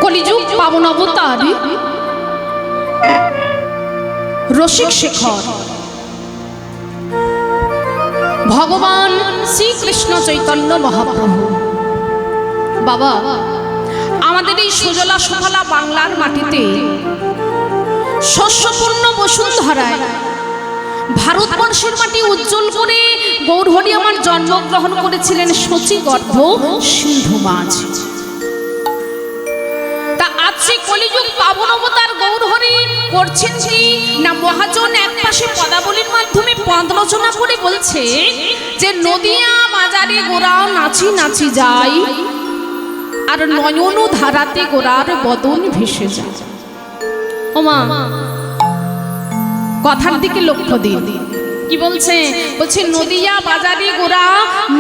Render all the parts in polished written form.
কলিযুগ পাবন অবতার রসিক শেখর ভগবান শ্রীকৃষ্ণ চৈতন্য মহাপ্রভু। বাবা, আমাদের এই সুজলা সুফলা বাংলার মাটিতে শস্যপূর্ণ বসুন্ধরায় ভারতবর্ষের মাটি উজ্জ্বল করে গৌরহরি আমার জন্মগ্রহণ করেছিলেন শচীগর্ভ সিন্ধু মাঝ। তা আজ সে কলিযুগ পাবন অবতার গৌরহরি করছেন কি না, মহাজন একপাশে পদাবলীর মাধ্যমে পদ রচনা করে বলছে যে নদিয়া বাজারে গোরা নাচি নাচি যায়, আর নয়ন ধারাতে গোরার বদন ভেসে যায়। ওমা, কথার দিকে লক্ষ্য দিন। কি বলছে? বলছে নদিয়া বাজারে গোরা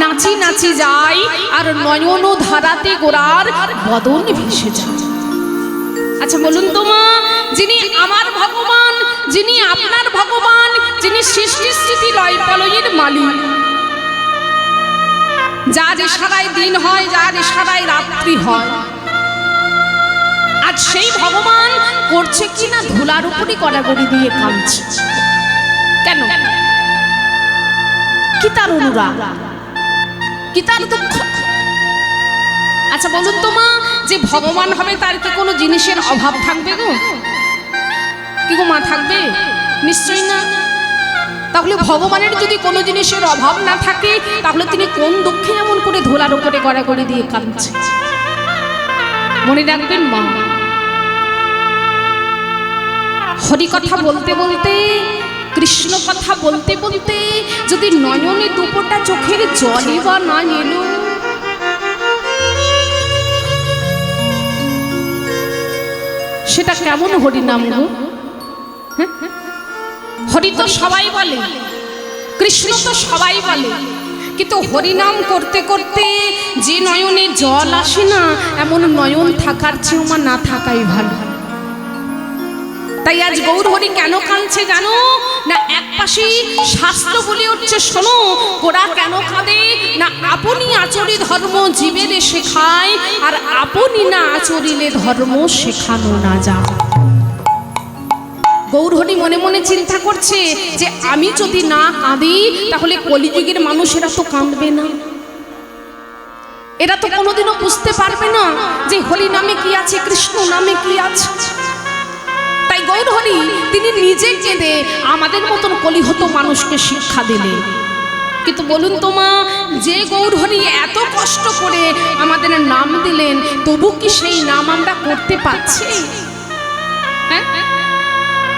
নাচি নাচি যায়, আর নয়ন ধারাতে গোরার বদন ভেসে যায়। আচ্ছা বলুন তো মা, যিনি আমার ভগবান, যিনি আপনার ভগবান, যিনি সৃষ্টি স্থিতি লয় প্রলয়ের মালিক, যার ইশারায় দিন হয়, যার ইশারায় রাত্রি হয়, আজ সেই ভগবান করছে কি না ধুলার উপরই গড়াগড়ি দিয়ে কাঁদছে। কেন? কি তার অনুরাগ, কি তার দুঃখ? আচ্ছা বলুন তো মা, যে ভগবান হবে তার কি কোনো জিনিসের অভাব থাকবে গো? কি গো মা, থাকবে? নিশ্চয়ই না। তাহলে ভগবানের যদি কোনো জিনিসের অভাব না থাকে, তাহলে তিনি কোন দুঃখে এমন করে ধুলার উপরে গড়াগড়ি দিয়ে কাঁদছে? মনে রাখবেন মা, হরি কথা বলতে বলতে, কৃষ্ণ কথা বলতে বলতে যদি নয়নে দুপোটা চোখের জলই বা না এলো, সেটা কেমন হরিনাম গো? হরি তো সবাই বলে, কৃষ্ণ তো সবাই বলে, কিন্তু হরিনাম করতে করতে যে নয়নে জল আসে না, এমন নয়ন থাকার চেয়েও মা না থাকাই ভালো। তাই আজ গৌরহরি কেন কাঁদছে জানো না? একপাশে শাস্ত্র বলে উঠছে, শোনো ওরা কেন কাঁদে না, আপনি আচরি ধর্ম জীবের শেখায়, আর আপনি না আচরিলে ধর্ম শেখানো না যায়। গৌরহরি মনে মনে চিন্তা করছে যে আমি যদি না কাঁদি, তাহলে কলিযুগের মানুষেরা তো কাঁদবে না, এরা তো কোনোদিনও বুঝতে পারবে না যে হরি নামে কি আছে, কৃষ্ণ নামে কি আছে। তাই গৌরহরি তিনি নিজে কেঁদে আমাদের মতন কলিহত মানুষকে শিক্ষা দিলেন। কিন্তু বলুন তো মা, যে গৌরহরি এত কষ্ট করে আমাদের নাম দিলেন, তবু কি সেই নাম আমরা করতে পারছি? হ্যাঁ,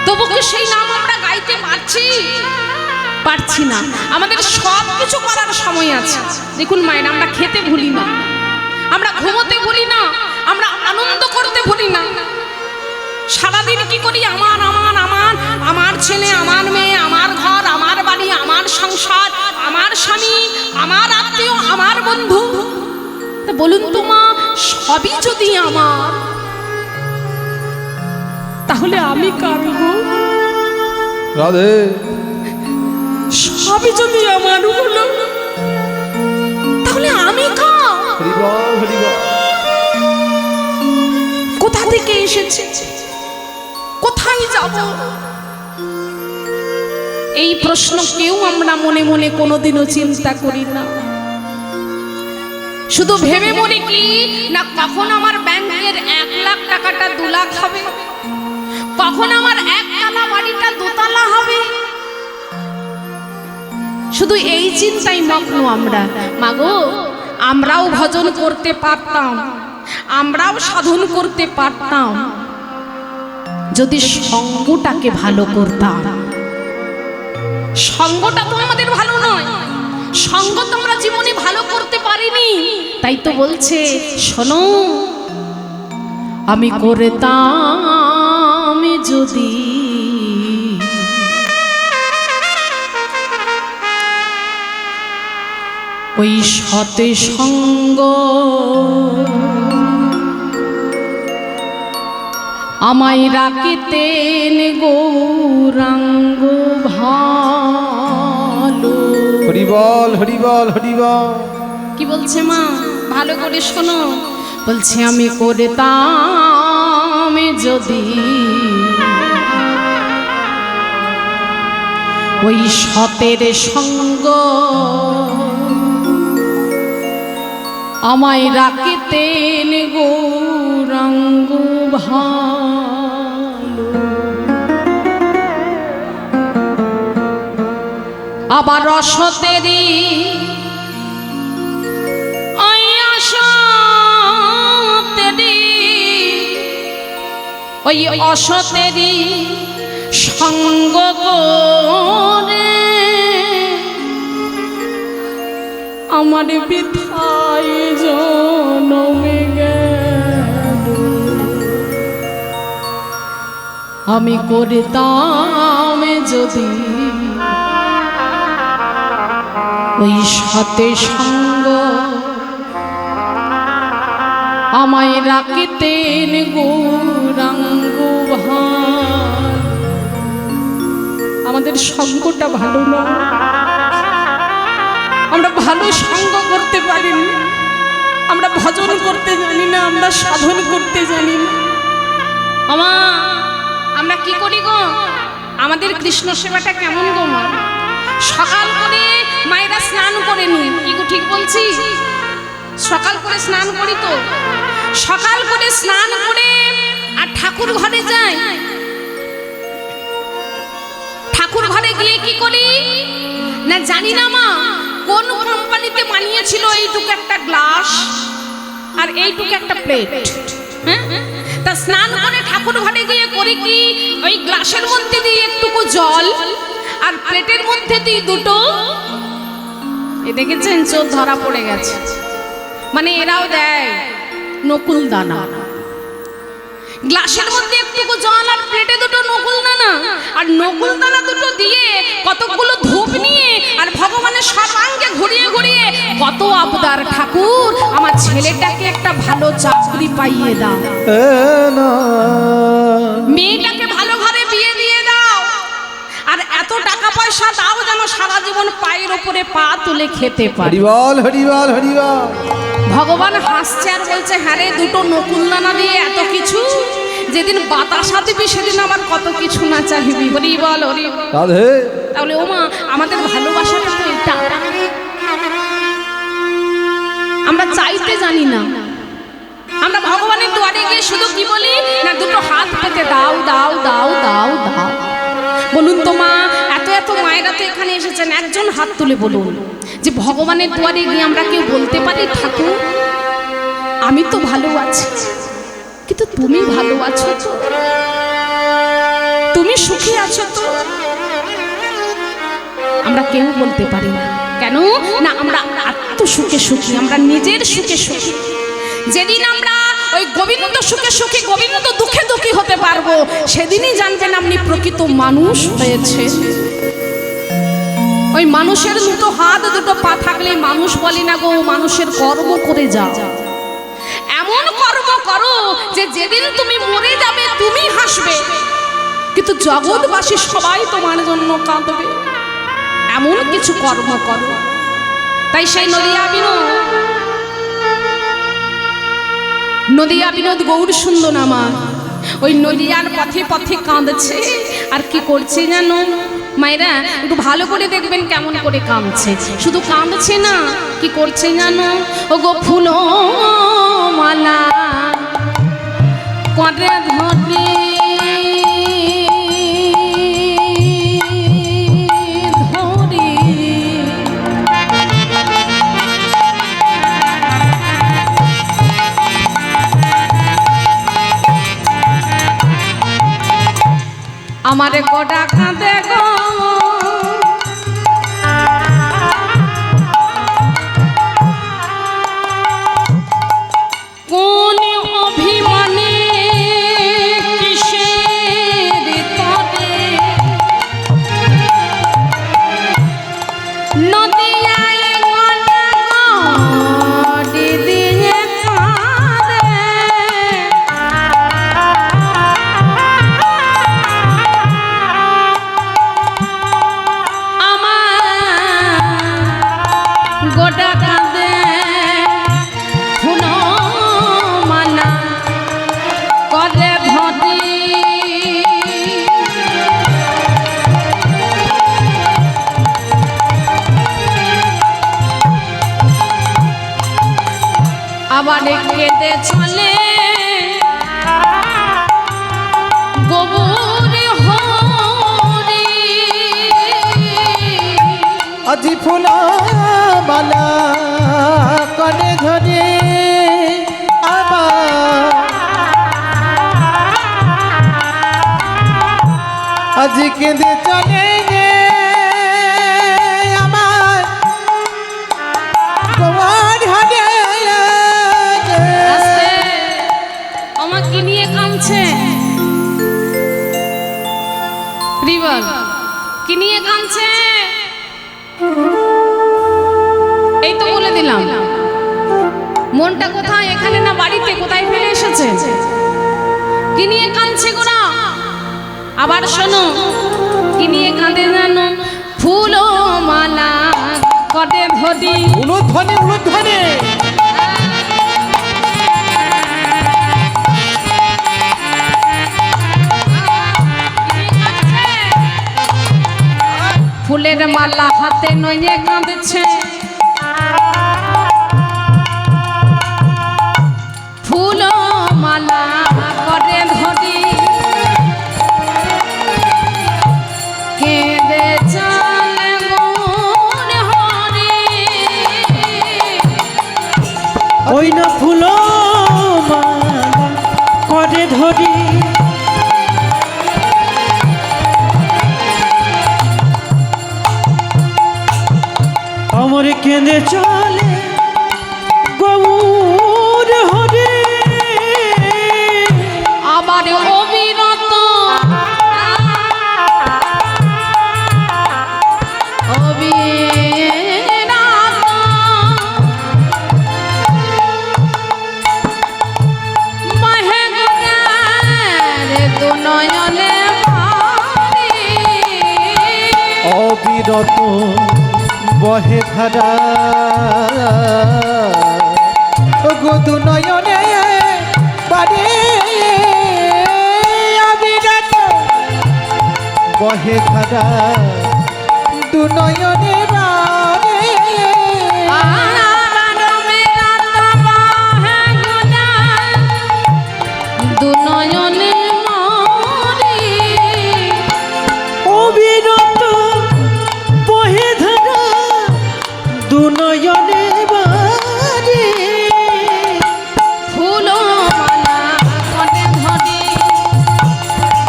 তবু কি সেই নাম আমরা গাইতে পারছি? পারছি না। আমাদের সব কিছু করার সময় আছে। দেখুন মায়ের, আমরা খেতে ভুলি না, আমরা ঘুমোতে ভুলি না, আমরা আনন্দ করতে ভুলি না। সারাদিন কি করি? আমার আমার আমার আমার ছেলে, আমার মেয়ে, আমার ঘর, আমার বাড়ি, আমার সংসার, আমার স্বামী, আমার আত্মীয়, আমার বন্ধু। তা বলুন তো মা, সবই যদি আমার, তাহলে আমি কার গো? রাধে। সবই যদি আমার হলো, তাহলে আমি কার? হরি বল, হরি বল। কোথা থেকে এসেছে, কোথায় যাব? এই প্রশ্ন কেউ আমরা মনে মনে কোনোদিনও চিন্তা করি না। শুধু ভেবে মনে কি না, কখন আমার ব্যাংকের 1 লাখ টাকাটা 2 লাখ হবে, কখন আমার একতলা বাড়িটা 2 তলা হবে। শুধু এই চিন্তাই মগ্ন আমরা। মাগো, আমরাও ভজন করতে পারতাম, আমরাও সাধন করতে পারতাম, যদি সঙ্গটাকে ভালো করতাম। সঙ্গটা তো আমাদের ভালো নয়, সঙ্গ তো আমরা জীবনে ভালো করতে পারিনি। তাই তো বলছে, শোনো আমি করতাম যদি ওই সতে সঙ্গ, আমায় রাখিতেন গৌরাঙ্গ ভালো। হরি বল, হরি বল, হরি বল। কি বলছে মা? ভালো করে শোনো। বলছে আমি করতাম যদি ওই সতের সঙ্গ আমায় রাখিতেন গৌরাঙ্গ ভালো, আবার অসতেরি ওই অসতেরি ওই অসতেরি সঙ্গ করে আমার বৃথায় জনমে গেল। আমি করতাম যদি ওই সাথে সঙ্গ আমায় রাখিতেন গৌরাঙ্গ ভালো। আমাদের সঙ্গটা ভালো না, আমরা ভালো সঙ্গ করতে পারিনি, আমরা ভজন করতে জানি না, আমরা সাধন করতে জানি না। আমরা কি করি গো? আমাদের কৃষ্ণ সেবাটা কেমন গো মা? সকাল করে মায়েরা স্নান করে নি, কি গো ঠিক বলছি? সকাল করে স্নান করি তো, সকাল করে স্নান করে আর ঠাকুর ঘরে যাই। ঠাকুর ঘরে গিয়ে কি করি না জানি না মা, কোন কোম্পানিতে বানিয়েছিল এইটুকু একটা গ্লাস আর এইটুকু একটা প্লেট। হ্যাঁ, তা স্নান করে ঠাকুর ঘরে গিয়ে করি কি, ওই গ্লাসের মধ্যে দিয়ে একটুকু জল আর প্লেটের মধ্যে দিয়ে দুটো, এ দেখেছেন চোর ধরা পড়ে গেছে, মানে এরাও দেয় নকুল দানা। গ্লাসের মধ্যে একটুকু জল আর প্লেটে দুটো নকুল দানা, আর নকুল দানা দুটো দিয়ে কতগুলো ধূপ নিয়ে আর ভগবানের সর্বাঙ্গে ঘুরিয়ে ঘুরিয়ে কত আবদার, ঠাকুর আমার ছেলেটাকে একটা ভালো চাকরি পাইয়ে দাও, মেয়েটাকে ভালো ঘরে বিয়ে দিয়ে দাও, আর এত টাকা পয়সা দাও যেন সারা জীবন পায়ের ওপরে পা তুলে খেতে পারি। হরিবল হরিবল হরিবল। ভগবান হাসছে আর বলছে, হ্যাঁ রে, দুটো নকুল দানা দিয়ে এত কিছু, যেদিন বাতাসা দিবি সেদিন আবার কত কিছু না চাইবি। হরি বল হরি রাধে। তাহলে ও মা, আমাদের ভালোবাসাটা তো এটা, আমরা চাইতে জানি না। আমরা ভগবানের দুয়ারে গিয়ে শুধু কি বলি না, দুটো হাত পেতে দাও দাও দাও দাও দাও। বলুন তো মা, এত এত মায়েরা তো এখানে এসেছেন, একজন হাত তুলে বলুন যে ভগবানের দুয়ারে গিয়ে আমরা কেউ বলতে পারি, ঠাকুর আমি তো ভালো আছি, কিন্তু তুমি ভালো আছো তো, তুমি সুখী আছো তো? আমরা কেউ বলতে পারি না। কেন না, আমরা আত্ম সুখে সুখী, আমরা নিজের সুখে সুখী। যেদিন আমরা ওই গোবিন্দ সুখে সুখী, গোবিন্দ দুঃখে দুঃখী হতে পারবো, সেদিনই জানবেন আপনি প্রকৃত মানুষ হয়েছে। ওই মানুষের দুটো হাত দুটো পা থাকলে মানুষ বলি না গো, মানুষের কর্ম করে যাও, এমন কর্ম করো যে যেদিন তুমি মরে যাবে তুমি হাসবে, কিন্তু জগৎবাসী সবাই তোমার জন্য কাঁদবে, এমন কিছু কর্ম করো। তাই সেই নদিয়া বিনোদ গৌর সুন্দর আমার ওই নদিয়ার পথে পথে কাঁদছে, আর কি করছে জানো মায়েরা? একটু ভালো করে দেখবেন কেমন করে কাঁদছে। শুধু কাঁদছে না, কি করছে জানো? ও গো ফুল মালা করে ধরে আমারে গোটা কাঁদে গো, কোন অভিমানে কিসের তরে নদিয়ায় গড়ি দিয়ে কাঁদে। ফুল মালা কনে ধরে আমার আজ কেঁদে চলে গে আমার তোমার হারে আস্তে আমার কি নিয়ে কাঁদছে রিবল কি নিয়ে কাঁদছে এই তো বলে দিলাম মনটা কোথায় এখানে না বাড়িতে কোথায় ফেলে এসেছে কি নিয়ে কাঁদছে গোরা আবার শোনো কি নিয়ে কাঁদে জানো ফুল মালা কটে ধরি উলুধ্বনি উলুধ্বনি ফুলের মালা হাতে নয়ে কাঁদছে ফুল মালা করে ধরি কেঁদে চলে মন হরি ওই না ফুল মালা করে ধরি আমার কেঁদে চলে গৌর হরে আবার অবিরত অবিরত মাহে গুণের দু নয়নে ভরি। অবিরত বহে ধারা গদু নয়নে বাড়ে অবিরত বহে ধারা দু নয়নে বাড়ে আবার অবিরত মাহে গুণের দু নয়নে মরি। অবিরত বহে ধারা দু নয়নে বাড়ে ফুল মালা কটে ধরি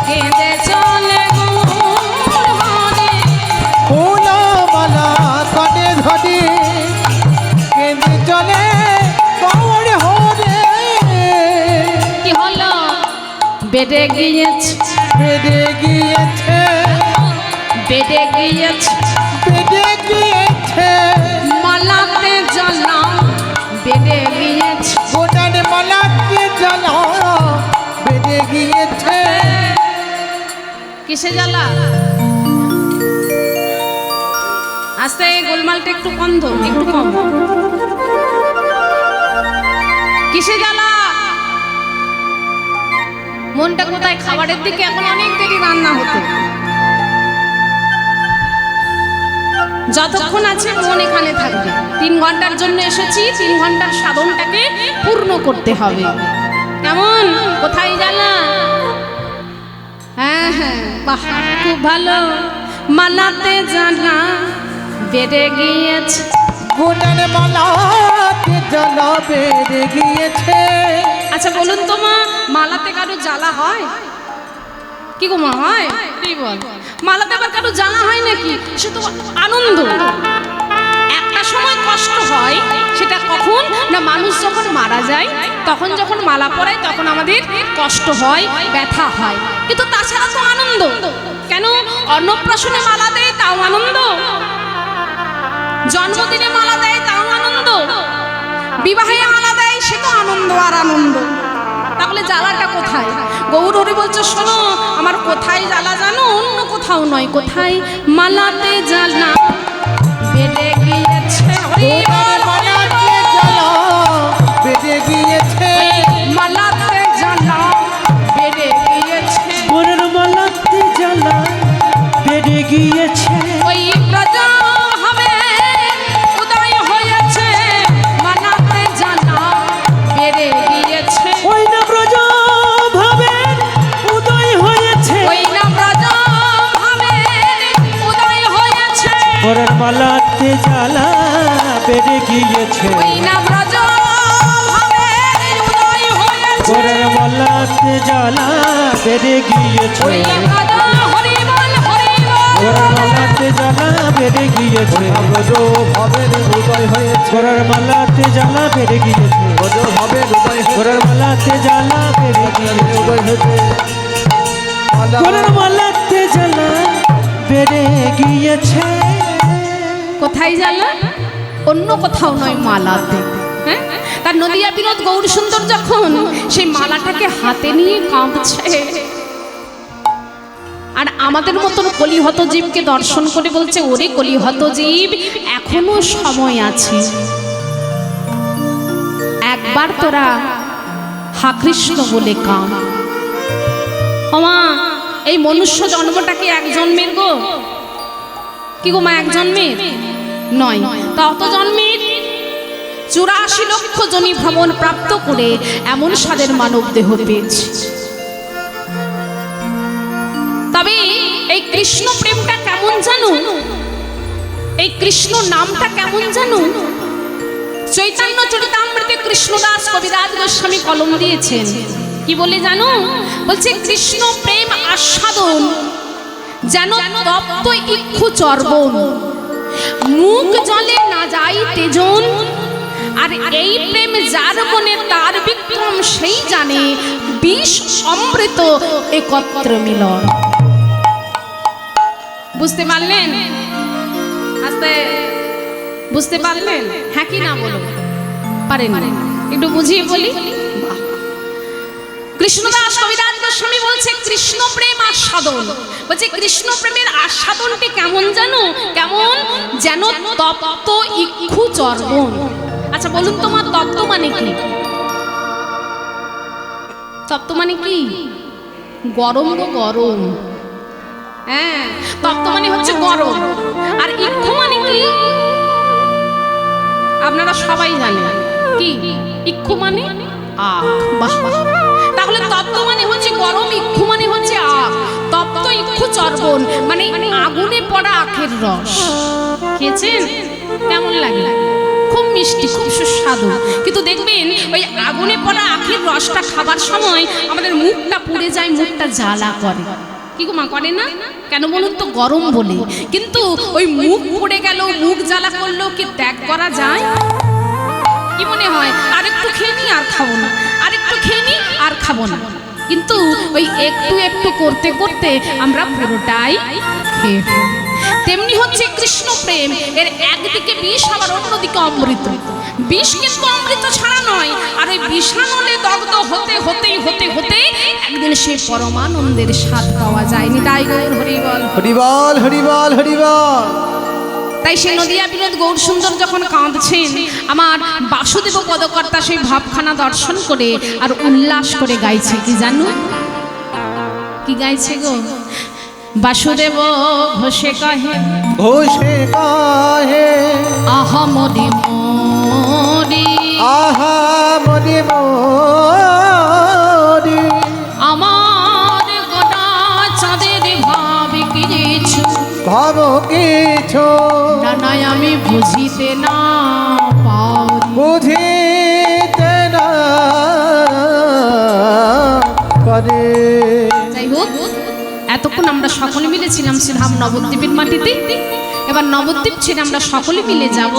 কেঁদে চলে গৌর হরি। ফুল মালা কনে ধরি কেঁদে চলে গৌর হরে কি হলো বেডে গিয়েছে বেড়ে গিয়েছে বেডে গিয়েছে বেড়ে গিয়েছে মালাতে জ্বালা বেডে গিয়েছে গোটার মালাকে জ্বালা বেড়ে গিয়েছে কিসে জ্বালা আস্তে এই গোলমালটা একটু বন্ধ একটু কম কিসে জ্বালা মনটা কোথায় খাবারের দিকে এখন অনেক দেরি রান্না হতো যতক্ষণ আছে মন এখানে থাকবে 3 ঘন্টার জন্য এসেছি 3 ঘন্টার সাধনটাকে পূর্ণ করতে হবে কেমন কোথায় জ্বালা হ্যাঁ হ্যাঁ বাহ খুব ভালো মালাতে জ্বালা বেড়ে গিয়েছে গোটার মালাকে জ্বালা বেড়ে গিয়েছে আচ্ছা বলুন তো মা মালাতে কারো জ্বালা হয় কি গো মা হয় কি বল মালাতে আবার কারো জ্বালা হয় নাকি সে তো আনন্দ একটা সময় কষ্ট হয় সেটা কখন না মানুষ যখন মারা যায় তখন যখন মালা পরায় তখন আমাদের কষ্ট হয় ব্যথা হয় কিন্তু তাছাড়া তো আনন্দ কেন অন্নপ্রাশনে মালা দেয় তাও আনন্দ জন্মদিনে মালা দেয় তাও আনন্দ বিবাহে মালা দেয় সে তো আনন্দ আর আনন্দ তাহলে জ্বালাটা কোথায় গৌর হরি বলছে শোনো আমার কোথায় জ্বালা জানো অন্য কোথাও নয় কোথায় মালাতে জ্বালা বেড়ে গিয়েছে হরি বল, হরি মালাকে বল। জ্বালা বেড়ে গিয়েছে মালাতে জ্বালা বেড়ে গিয়েছে মনের মালাতে জ্বালা বেড়ে গিয়েছে ওই প্রজা হবে উদয় হয়েছে মালাতে জ্বালা বেড়ে গিয়েছে ওই না ব্রজ ভাবের উদয় হয়েছে ওই না প্রজা হবে উদয় হয়েছে মনের মালাতে জ্বালা গিয়েছে ওই না ব্রজ ভাবের উদয় হয়েছে গোড়ার মালাতে জ্বালা বেড়ে গিয়েছে ওই না ব্রজ হরিবল হরিবল গোড়ার মালাতে জ্বালা বেড়ে গিয়েছে ব্রজ ভাবের উদয় হয়েছে গোড়ার মালাতে জ্বালা বেড়ে গিয়েছে ব্রজ ভাবের উদয় হয়েছে গোড়ার মালাতে জ্বালা বেড়ে গিয়েছে উদয় হয়েছে গোড়ার মালাতে জ্বালা বেড়ে গিয়েছে কোথায় জ্বালা অন্য কোথাও নয় মালাতে হ্যাঁ তার নদিয়া বিনোদ গৌর সুন্দর যখন সেই মালাটাকে হাতে নিয়ে কাঁপছে আর আমাদের মতন কলিহত জীবকে দর্শন করে বলছে ওরে কলিহত জীব এখনো সময় আছে একবার তোরা হা কৃষ্ণ বলে কাঁদ ওমা এই মনুষ্য জন্মটাকে এক জন্মের গো কি গো মা এক জন্মের নয় তা অত জন্মের 84 লক্ষ জনি ভ্রমণ প্রাপ্ত করে এমন স্বাদের মানব দেহ পেয়েছে তবে এই কৃষ্ণ প্রেমটা কেমন জানো এই কৃষ্ণ নামটা কেমন জানো চৈতন্য চরিতামৃতে কৃষ্ণদাস কবিরাজ গোস্বামী কলম দিয়েছেন কি বলে জানো বলছে কৃষ্ণ প্রেম আস্বাদন যেন তপ্ত ইক্ষু চর্বণ মুখ জলে না যাই তেজন আর এই প্রেম যার মনে তার বিক্রম সেই জানে বিষ অমৃত একত্র মিলন বুঝতে পারলেন আস্তে বুঝতে পারলেন হ্যাঁ কি না বলো পারেন একটু বুঝিয়ে বলি কৃষ্ণদাস কবিরাজ গোস্বামী বলছে কৃষ্ণ প্রেম আস্বাদন বলছে কৃষ্ণ প্রেমের আস্বাদনটি কেমন জানো কেমন যেন তপ্ত ইক্ষু চর্বণ আচ্ছা বলুন তোমার তপ্ত মানে কি তপ্ত মানে কি গরম গো গরম হ্যাঁ তপ্ত মানে হচ্ছে গরম আর ইক্ষু মানে কি আপনারা সবাই জানেন কি ইক্ষু মানে আখ বাহ তাহলে তপ্ত মানে হচ্ছে গরম ইক্ষু মানে হচ্ছে আখ তপ্ত ইক্ষু চর্বণ মানে আগুনে পড়া আখের রস খেয়েছেন কেমন লাগে খুব মিষ্টি খুব সুস্বাদু কিন্তু দেখবেন ওই আগুনে পড়া আখের রসটা খাবার সময় আমাদের মুখটা পুড়ে যায় মুখটা জ্বালা করে কি গো মা করে না কেন বলুন তো গরম বলে কিন্তু ওই মুখ পুড়ে গেল মুখ জ্বালা করলেও কি ত্যাগ করা যায় কি মনে হয় আরেকটু খেয়ে নি আর খাবো না আরেকটু খেয়ে নি আর খাবো না কিন্তু ওই একটু একটু করতে করতে আমরা পুরোটাই খেয়ে ফেলি তেমনি হচ্ছে কৃষ্ণ প্রেম এর একদিকে বিষ আবার অন্যদিকে অমৃত বিষ কিন্তু অমৃত ছাড়া নয় আর ওই বিষানলে দগ্ধ হতে হতেই হতে হতে একদিন সেই পরমানন্দের স্বাদ পাওয়া যায়নি তাই গৌর হরিবল হরিবল হরিবল হরিবল তাই সে নদিয়া বিনোদ গৌর সুন্দর যখন কাঁদছেন আমার বাসুদেব পদকর্তা সেই ভাবখানা দর্শন করে আর উল্লাস করে গাইছে কি জানো কি গাইছে গো বাসুদেব ঘোষে কহে ঘোষে কাহে আহা মরি মরি আহা মনে মরি আমার গোটা চাঁদের ভাব কিছু ভাব কিছু নানায় আমি বুঝিতে না পারি বুঝিতে না পারে যাই হোক এতক্ষণ আমরা সকলে মিলে ছিলাম শ্রীধাম নবদ্বীপের মাটিতে এবার নবদ্বীপ ছেড়ে আমরা সকলে মিলে যাব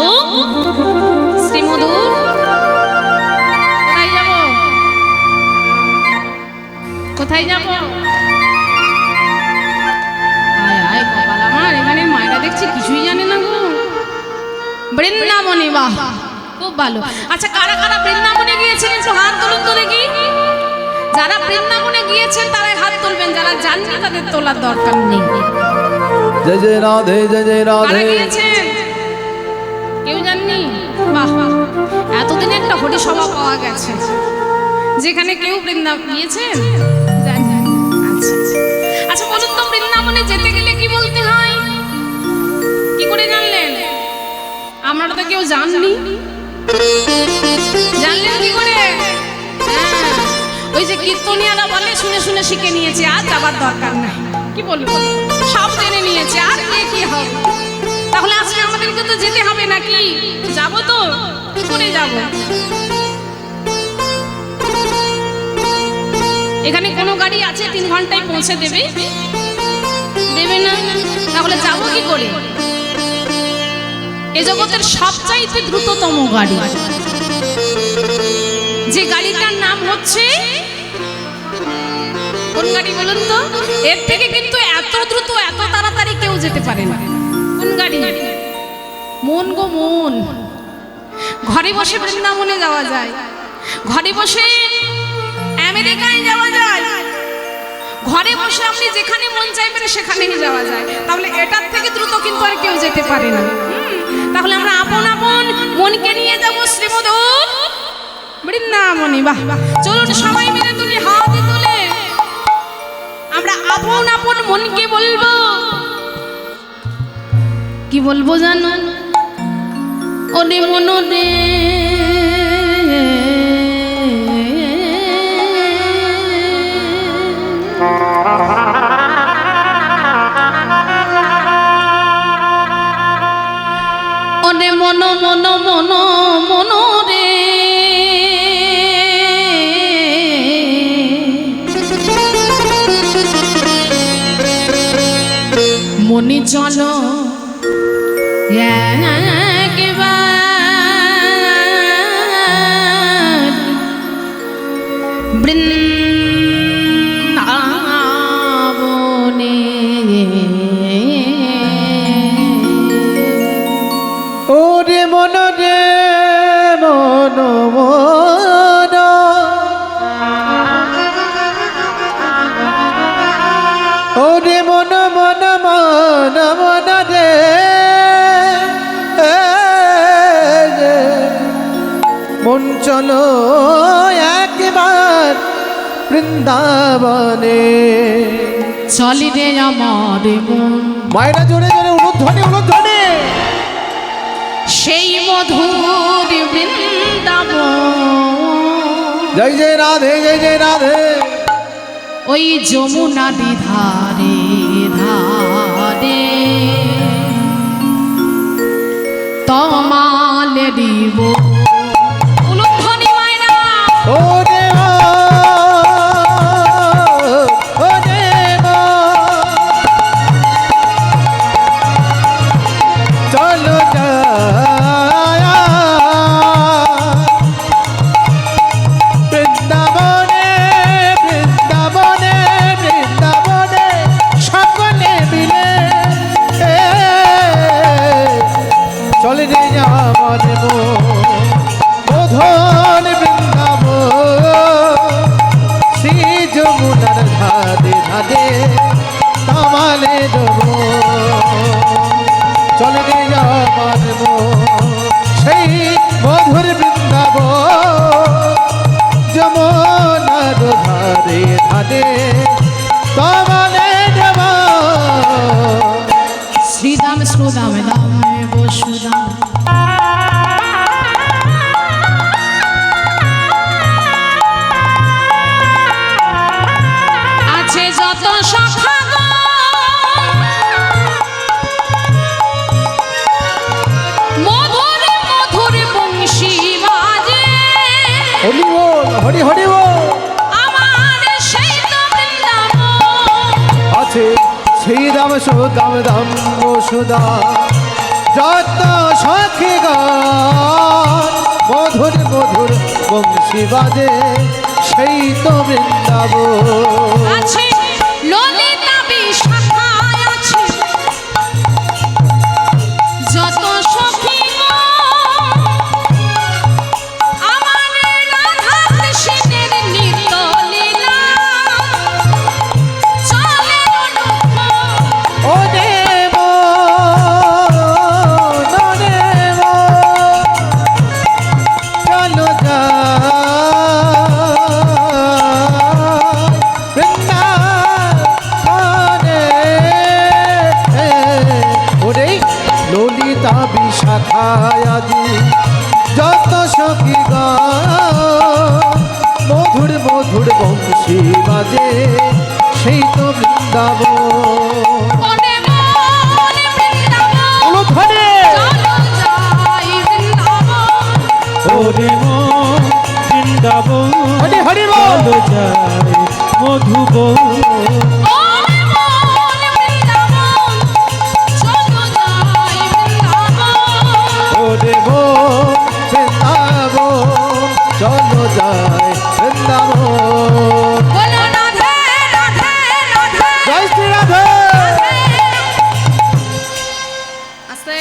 শ্রীমধুর কোথায় যাব কোথায় যাব আয় আয় কপাল আমার এখানে মায়েরা দেখছি কিছুই জানে না গো বৃন্দাবনে বাহ খুব ভালো আচ্ছা কারা কারা বৃন্দাবনে গিয়েছেন একটু হাত তুলুন তো দেখি যারা বৃন্দাবনে গিয়েছেন তারাই হাত তুলবেন যারা জাননি তাদের তোলার দরকার নেই জয় জয় রাধে জয় জয় কারা রাধে গিয়েছেন কেউ জাননি বাহ এতদিন একটা হরি সভা পাওয়া গেছে যেখানে কেউ বৃন্দাবন গিয়েছেন জানি আচ্ছা আচ্ছা বলুন তো বৃন্দাবনে যেতে গেলে কি বলতে হয় কি করে জানলেন আমরা তো কেউ জাননি জানলেন কি করে ওই যে কীর্তনিয়ারা বলে শুনে শুনে শিখে নিয়েছে আর যাবার দরকার নাই কি বলবো সব জেনে নিয়েছে আর কে কি হবে তাহলে আজকে আমাদেরকে তো যেতে হবে নাকি? যাবো তো, কি করে যাব? এখানে কোনো গাড়ি আছে 3 ঘন্টায় পৌঁছে দেবে? দেবে না। তাহলে যাবো কি করে? এ জগতের সবচাইতে দ্রুততম গাড়ি, যে গাড়িটার নাম হচ্ছে, কোন গাড়ি বলুন তো? এর থেকে কিন্তু এত দ্রুত এত তাড়াতাড়ি কেউ যেতে পারে না। কোন গাড়ি? মন গো মন। ঘরে বসে বৃন্দাবনে যাওয়া যায়, ঘরে বসে আমেরিকায় যাওয়া যায়, ঘরে বসে আপনি যেখানে মন চাইবেন সেখানেই যাওয়া যায়। তাহলে এটার থেকে দ্রুত কিন্তু আর কেউ যেতে পারে না। তাহলে আমরা আপন আপন মনকে নিয়ে যাবো শ্রীমধুর বৃন্দাবনে। বাহ, চলুন সবাই মিলে তুলি হাত তুলে আমরা আপন আপন মনকে বলবো, কি বলবো জানো? ওরে মন রে, ওরে মন মন মন মন রে, মনে চলো একবার বৃন্দাবনে। ওরে মন রে মন মন, ওরে মন মন মন মন রে, মন চলো একবার বৃন্দাবনে। চলি রে আমার মন, মায়েরা জোরে জোরে উলুধ্বনি উলুধ্বনি, সেই মধুর বৃন্দাবন। জয় জয় রাধে জয় জয় রাধে। ওই যমুনাদি ধারে ধারে তমালে দিব উলুধ্বনি মায়না। ওরে ওরে চলো বৃন্দাবনে বৃন্দাবনে বৃন্দাবনে সকলে মিলে চলে রে আমার মধুর বৃন্দাবন, শ্রী যমুনার ধারে ধারে তামালে দেব। চলে রে আমার সেই মধুর বৃন্দাবন, যমুনার ধারে ধারে তামালে দেব। শ্রীদাম শ্রুদাম দাম বসুদাম আছে যত শাখা মধুর মধুর বংশী বাজে। হরি বল হরি হরি বল। আমার সেই তো বৃন্দাবন আছে শ্রীরাম সুদাম দাম সুদা, যত সখী গান মধুর মধুর বংশী বাজে, সেই তো বৃন্দাবন। আছে ললিতা বিশাখায় আছে যত সখী আমার রাধা কৃষ্ণের নিত্য লীলা চলে অনুপম। ও দেব দেব চলো যা বৃন্দাবনে। ওরে ললিতা বিশাখায় আজি যত সখী গান মধুর মধুর বংশী বাজে, সেই তো বৃন্দাবন। ওরে মন বৃন্দাবন উলুধ্বনি ওরে মন বৃন্দাবন হরি হরি বল। চলো যাই মধুবন ওরে মন বৃন্দাবন, চলো যাই বৃন্দাবন। ওরে বোন বৃন্দাবন চলো যাই বৃন্দাবন। বলো রাধে রাধে রাধে জয় শ্রী রাধে। আস্তে।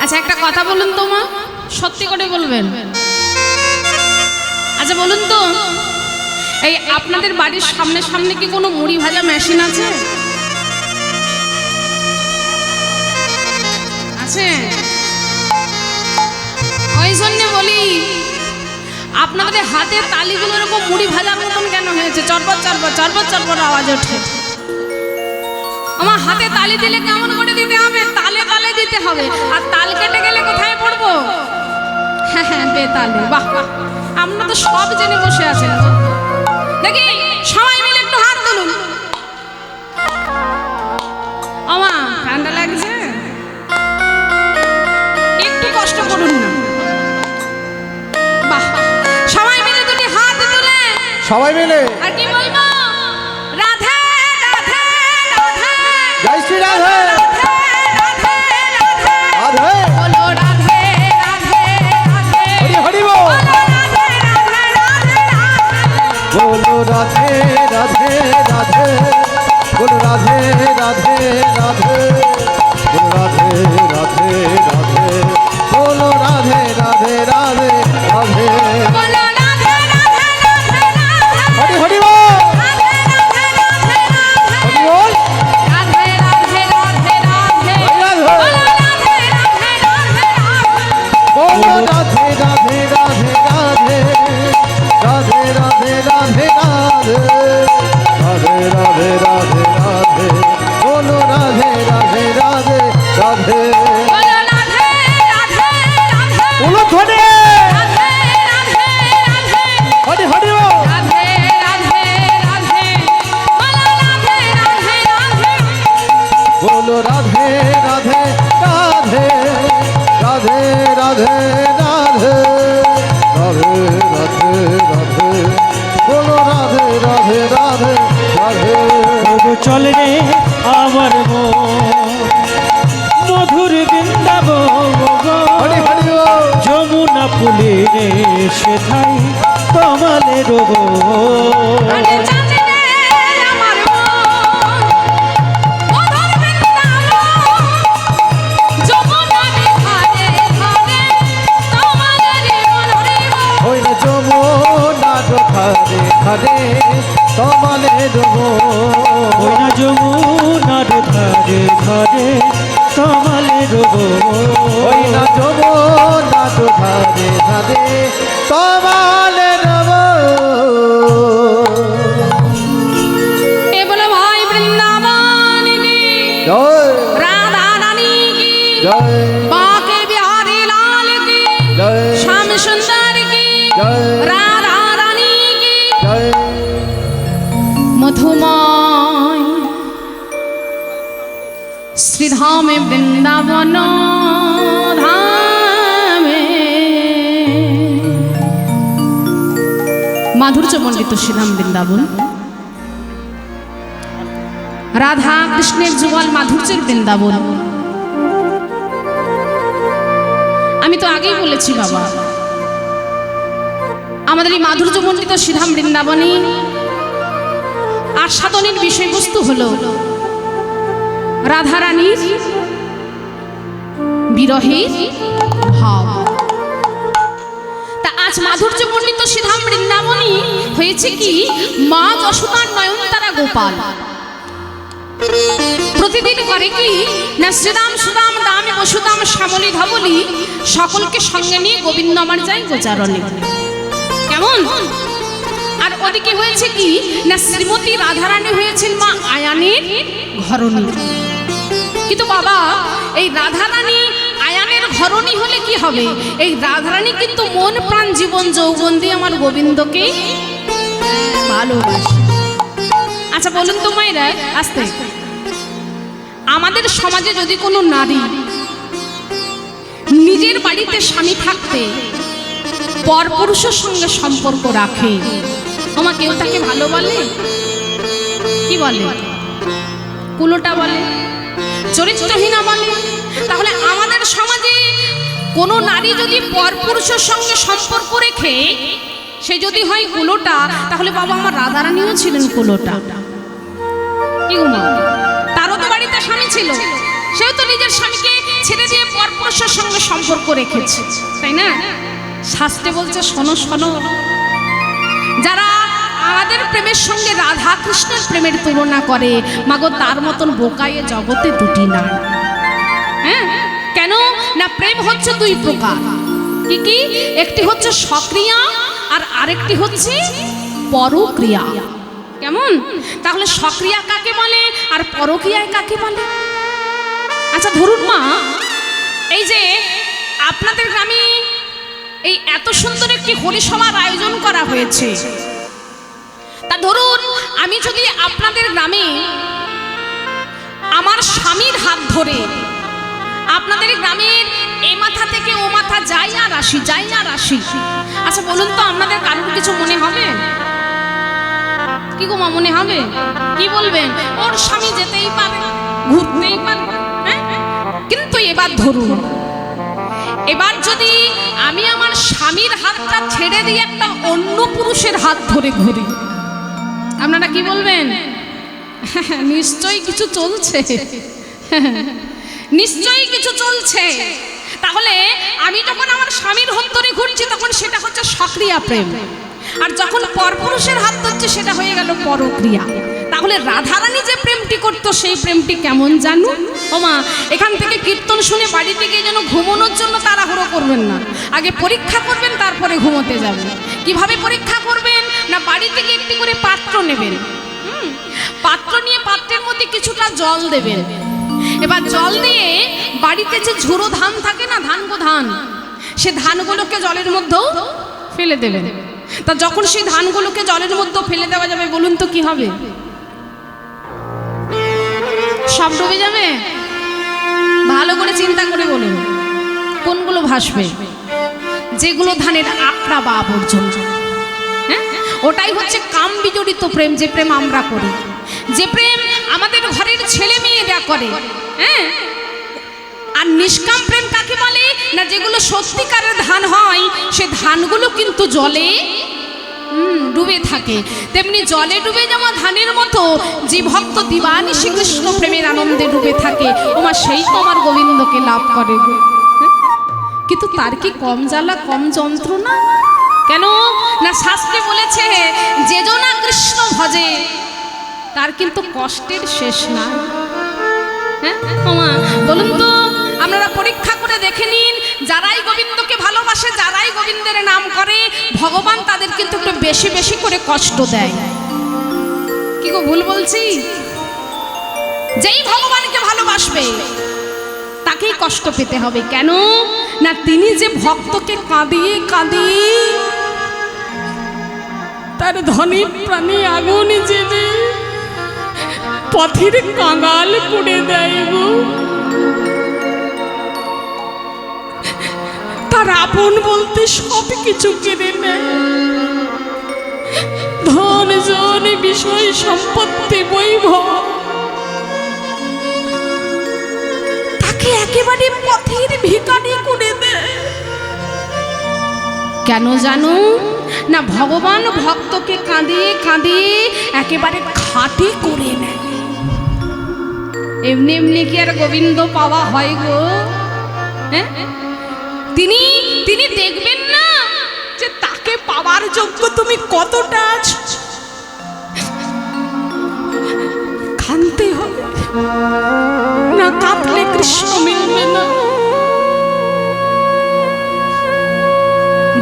আচ্ছা একটা কথা বলুন তো মা, সত্যি করে বলবেন। আচ্ছা বলুন তো, এই আপনাদের বাড়ির সামনে সামনে কি কোনো মুড়ি ভাজা মেশিন আছে? আছে? ওই জন্য বলি, আপনাদের হাতের তালিগুলো এরকম মুড়ি ভাজার মতন কেন হয়েছে? চরপর চরপর চরপর চরপর আওয়াজ ওঠে। আমার হাতে তালি দিলে কেমন করে দিতে হবে? তালে তালে দিতে হবে। আর তাল কেটে গেলে কোথায় পড়বো? হ্যাঁ হ্যাঁ, বেতালে। বাহ বাহ, আপনারা তো সব জেনে বসে আছেন। দেখি সবাই মিলে একটু হাত তুলুন। আমা ঠান্ডা লাগছে, একটু কষ্ট করুন না। বাহ, সবাই মিলে দুটি হাত তুলে সবাই মিলে আর কি বলবো? রাধে রাধে রাধে, জয় শ্রী রাধে। রাধে রাধে রাধে, রাধে বলো রাধে রাধে রাধে, হরি হরি বল। বলো রাধে রাধে রাধে রাধে। বলো রাধে রাধে রাধে, বলো রাধে রাধে রাধে, বলো রাধে রাধে রাধে, বলো রাধে রাধে রাধে রাধে। বলো রাধে রাধে রাধে রাধে, হরি হরি বল। রাধে রাধে রাধে রাধে, হরি বল। রাধে রাধে রাধে রাধে, হরি রাধে। বলো রাধে রাধে রাধে রাধে। বলো রাধে রাধে রাধে রাধে, রাধে রাধে রাধে রাধে, রাধে রাধে রাধে রাধে, বলো রাধে রাধে রাধে রাধে। বলো রাধে রাধে রাধে, বলো ধনে রাধে রাধে রাধে, হরি হরি বল। রাধে রাধে রাধে, বলো রাধে রাধে রাধে। বলো রাধে রাধে রাধে, রাধে রাধে রাধে, রাধে রাধে রাধে, বলো রাধে রাধে রাধে রাধে। ওগো চল রে আমার মন মধুর বৃন্দাবন হরি হরি বল। যমুনা পুলে সেথাই কমালে রব আরে জানে রে আমার মন, মধুর বৃন্দাবন, যমুনার ধারে ধারে, তোমাদের মনোরে মন। ওই না যমুনার ধারে ধারে, তমালে রব। ওই না যমুনার ধারে ধারে কমালে রব ওই না যমুনার ধারে ধারে, তমালে রব। এ বলো ভাই বৃন্দাবন কি, জয় রাধা রানী কি, জয় বাঁকে বিহারি লাল কি, জয় শ্যাম সুন্দর কি, জয় রাধা রানী কি। জয়। মধুময় শ্রীধামে বৃন্দাবন ধামে, মাধুর্যমণ্ডিত শ্রীধাম বৃন্দাবন, রাধা কৃষ্ণের যুগল মাধুর্যের বৃন্দাবন। আমি তো আগেই বলেছি বাবা, আমাদের এই মাধুর্যমণ্ডিত শ্রীধাম বৃন্দাবনে আস্বাদনের বিষয়বস্তু হলো রাধারানীর বিরহের ভাব। তা আজ মাধুর্যমণ্ডিত শ্রীধাম বৃন্দাবনী হয়েছে কি, মা যশোদার নয়নতারা গোপাল প্রতিদিন করে কি না, শ্রীরাম সুদাম দাম বসুদাম শ্যামলী ধবলী সকলকে সঙ্গে নিয়ে গোবিন্দ আমার যায় গোচারণে। কেমন? আর ওদিকে হয়েছে কি না, শ্রীমতী রাধারানী হয়েছেন মা আয়ানের ঘরণী। কিন্তু বাবা, এই রাধারানী আয়ানের ঘরণী হলে কি হবে? এই রাধারানী কিন্তু মন প্রাণ জীবন যৌবন দিয়ে আমার গোবিন্দকে ভালোবাসে। আচ্ছা বলুন তো মায়েরা, আস্তে, আমাদের সমাজে যদি কোনো নারী নিজের বাড়িতে স্বামী থাকতে পরপুরুষের সঙ্গে সম্পর্ক রাখে, আমার কেউ তাকে ভালো বলে? কি বলে? কুলোটা বলে, চরিত্রহীনা বলে। তাহলে আমাদের সমাজে কোনো নারী যদি পরপুরুষের সঙ্গে সম্পর্ক রেখে সে যদি হয় কুলোটা, তাহলে বাবা আমার রাধারানীও ছিলেন কুলোটা। কি গো মা, তারও তো বাড়িতে স্বামী ছিল, সেও তো নিজের স্বামীকে ছেড়ে দিয়ে পরপুরুষের সঙ্গে সম্পর্ক রেখেছে, তাই না? শাস্ত্রে বলছে শোনো শোনো, যারা আমাদের প্রেমের সঙ্গে রাধা কৃষ্ণের প্রেমের তুলনা করে, মাগো তার মতন বোকায়ে জগতে দুটি না। হ্যাঁ, কেন না প্রেম হচ্ছে দুই প্রকার। কি কি? একটি হচ্ছে সক্রিয়া আর আরেকটি হচ্ছে পরক্রিয়া। কেমন? তাহলে সক্রিয়া কাকে বলে আর পরক্রিয়া কাকে বলে? আচ্ছা ধরুন মা, এই যে আপনাদের গ্রামে এই এত সুন্দর একটি হরিসভার আয়োজন করা হয়েছে, তা ধরুন আমি যদি আপনাদের গ্রামে আমার স্বামীর হাত ধরে আপনাদের গ্রামের এ মাথা থেকে ও মাথা যাই আর আসি, যাই আর আসি, আচ্ছা বলুন তো আপনাদের কারোর কিছু মনে হবে? কি গো মা, মনে হবে? কি বলবেন? ওর স্বামী যেতেই পারে, ঘুরতেই পারে। কিন্তু এবার ধরুন, এবার যদি আমি আমার স্বামীর হাতটা ছেড়ে দিয়ে একটা অন্য পুরুষের হাত ধরে ঘুরি, আপনারা কি বলবেন? নিশ্চয়ই কিছু চলছে, নিশ্চয়ই কিছু চলছে। তাহলে আমি যখন আমার স্বামীর হাত ধরে ঘুরছি তখন সেটা হচ্ছে সক্রিয়া প্রেম, আর যখন পরপুরুষের হাত ধরছে সেটা হয়ে গেল পরক্রিয়া। তাহলে রাধারানী যে প্রেমটি করতো সেই প্রেমটি কেমন জানো? ও মা, এখান থেকে কীর্তন শুনে বাড়িতে গিয়ে যেন ঘুমানোর জন্য তাড়াহুড়ো করবেন না, আগে পরীক্ষা করবেন তারপরে ঘুমোতে যাবেন। কিভাবে পরীক্ষা করবেন? না বাড়ি থেকে একটি করে পাত্র নেবেন, পাত্র নিয়ে পাত্রের মধ্যে কিছুটা জল দেবেন। এবার জল দিয়ে বাড়িতে যে ঝুড়ো ধান থাকে না, ধান, সে ধানগুলোকে জলের মধ্যেও ফেলে দেবেন। তা যখন সেই ধানগুলোকে জলের মধ্যে ফেলে দেওয়া যাবে, বলুন তো কি হবে? সব ডুবে যাবে? ভালো করে চিন্তা করে বলুন, কোনগুলো ভাসবে? যেগুলো ধানের আকড়া বা আবর্জনা। হ্যাঁ, ওটাই হচ্ছে কাম বিজড়িত প্রেম, যে প্রেম আমরা করি, যে প্রেম আমাদের ঘরের ছেলে মেয়েরা করে। হ্যাঁ, আর নিষ্কাম প্রেম কাকে বলে? না যেগুলো সত্যিকারের ধান হয়, সে ধানগুলো কিন্তু জলে ডুবে থাকে। তেমনি জলে ডুবে যাওয়া ধানের মতো যে ভক্ত দিবানী শ্রীকৃষ্ণ প্রেমের আনন্দে ডুবে থাকে, ওমা সেই তো আমার গোবিন্দকে লাভ করে। কিন্তু তার কি কম জ্বালা, কম যন্ত্রণা? কেন না শাস্ত্রে বলেছে, যে জনা কৃষ্ণ ভজে তার কিন্তু কষ্টের শেষ না। হ্যাঁ ওমা, বলুন তো আপনারা পরীক্ষা করে দেখে নিন, যারাই গোবিন্দকে ভালোবাসে, যারাই গোবিন্দের নাম করে, ভগবান তাদের কিন্তু একটু বেশি বেশি করে কষ্ট দেয়। কি গো, ভুল বলছি? যেই ভগবানকে ভালোবাসবে তাকেই কষ্ট পেতে হবে। কেন না তিনি যে ভক্তকে কাঁদিয়ে কাঁদিয়ে তার ধনের প্রাণে আগুন জেলে পথের কাঙাল করে দেয় গো। তার আপন বলতে সব কিছু কেড়ে নেয়, ধন জন বিষয় সম্পত্তি বৈভব, তাকে একেবারে পথের ভিখারি করে দেয়। কেন জানো না? ভগবান ভক্তকে কাঁদিয়ে কাঁদিয়ে একেবারে খাঁটি করে নেয়। এমনি এমনি কি আর গোবিন্দ পাওয়া হয় গো? হ্যাঁ, তিনি দেখবেন না যে তাকে পাওয়ার যোগ্য তুমি কতটা আছো। কাঁদতে হবে না, কাঁদলে কৃষ্ণ মিলবে না।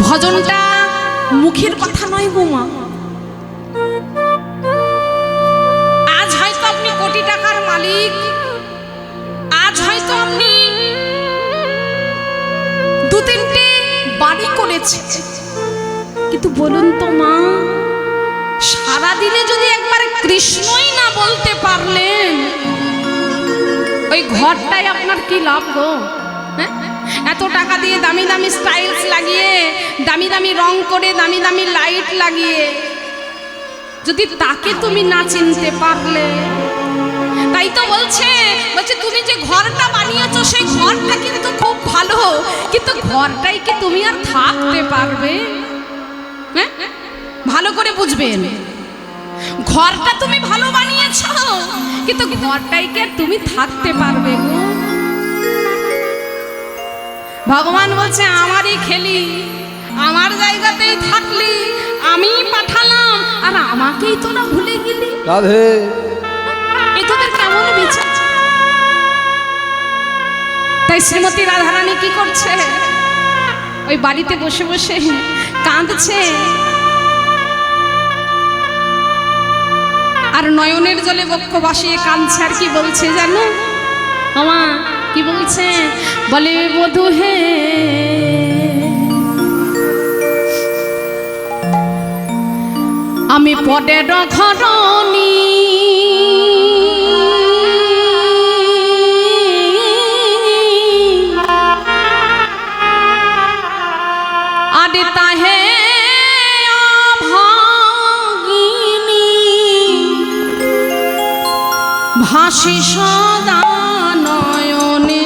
ভজনটা মুখের কথা নয় গো মা। আজ হয়তো আপনি কোটি টাকার মালিক, আজ হয়তো আপনি দু তিনটে বাড়ি করেছে, কিন্তু বলুন তো মা, সারাদিনে যদি একবার কৃষ্ণই না বলতে পারলেন, ওই ঘরটাই আপনার কি লাভ গো? এত টাকা দিয়ে দামি দামি স্টাইলস লাগিয়ে, দামি দামি রং করে, দামি দামি লাইট লাগিয়ে যদি তাকে তুমি না চিনতে পারলে, তাই তো বলছে তুমি যে ঘরটা বানিয়েছো সেই ঘরটা কিন্তু খুব ভালো, কিন্তু ঘরটাই কি তুমি আর থাকতে পারবে? হ্যাঁ, ভালো করে বুঝবেন, ঘরটা তুমি ভালো বানিয়েছো কিন্তু ঘরটাই কি আর তুমি থাকতে পারবে গো? ভগবান বলছে আমারই খেলি, আমার জায়গাতেই থাকলি, আমি পাঠালাম আর আমাকেই তোরা ভুলে গেলি। রাধে এ তোদের কেমন বিচার? তাই শ্রীমতী রাধারানী কি করছে? ওই বাড়িতে বসে বসে কাঁদছে আর নয়নের জলে বক্ষ ভাসিয়ে কাঁদছে। আর কি বলছে জানো আমা? কি বলছে? বলে বধূ হে আমি পদের ঘরণী, আরে তাহে অভাগিনী ভাসি সদা নয়নে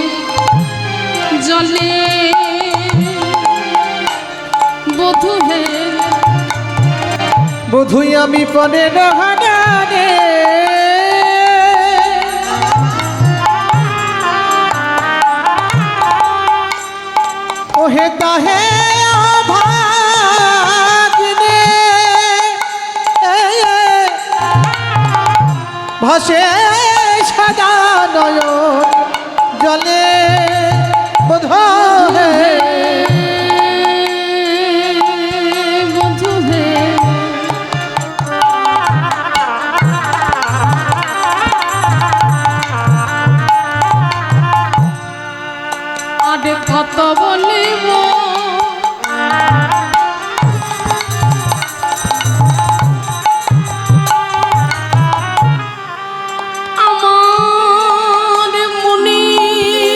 জলে। বধূ হে বধুই আমি পরে রহানে, ওহে তাহে অভাগিনী ভাসে সাদা নয়ন জলে। বধূ হে বধূ হে আরে কত বলিব আমার মনির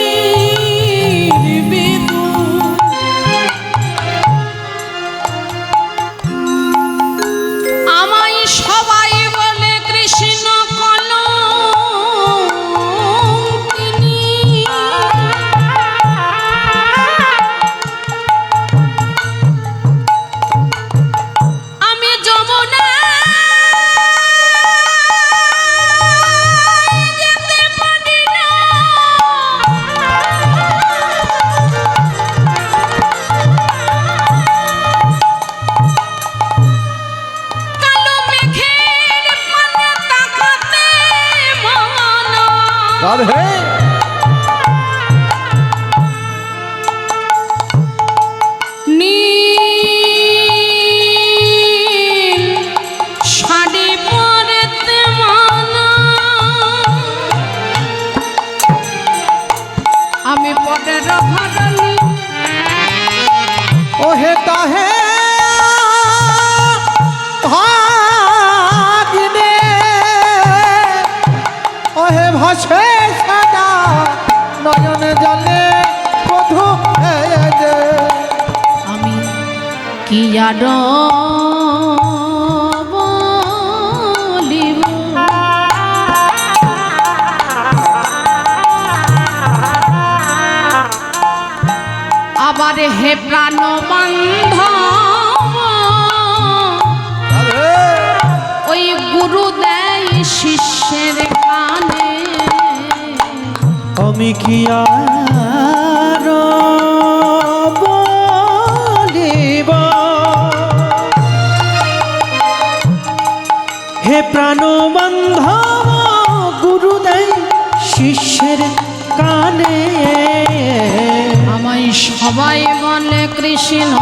বিদুর, আমায় সবাই বলে কৃষ্ণ কলঙ্কিনী। আমি যমুনা যেতে পারি না, কালো মেঘের পানে তাকাতে মানা। রাধে নীল শাড়ি পরতে মানা, আমি পটের ঘরণী। ওহে তাহে ভাগিনে ওহে ভাসে সাদা নয়ন জলে। বধূ হে যে আমি কি আর বলিব, আবার হে প্রাণ বান্ধব রাধে ওই গুরু দেয় শিষ্যের কানে। আমি কি আর বলিব, হে প্রাণবান্ধব গুরুদেব শিষ্যের কানে। আমায় সবাই বলে কৃষ্ণ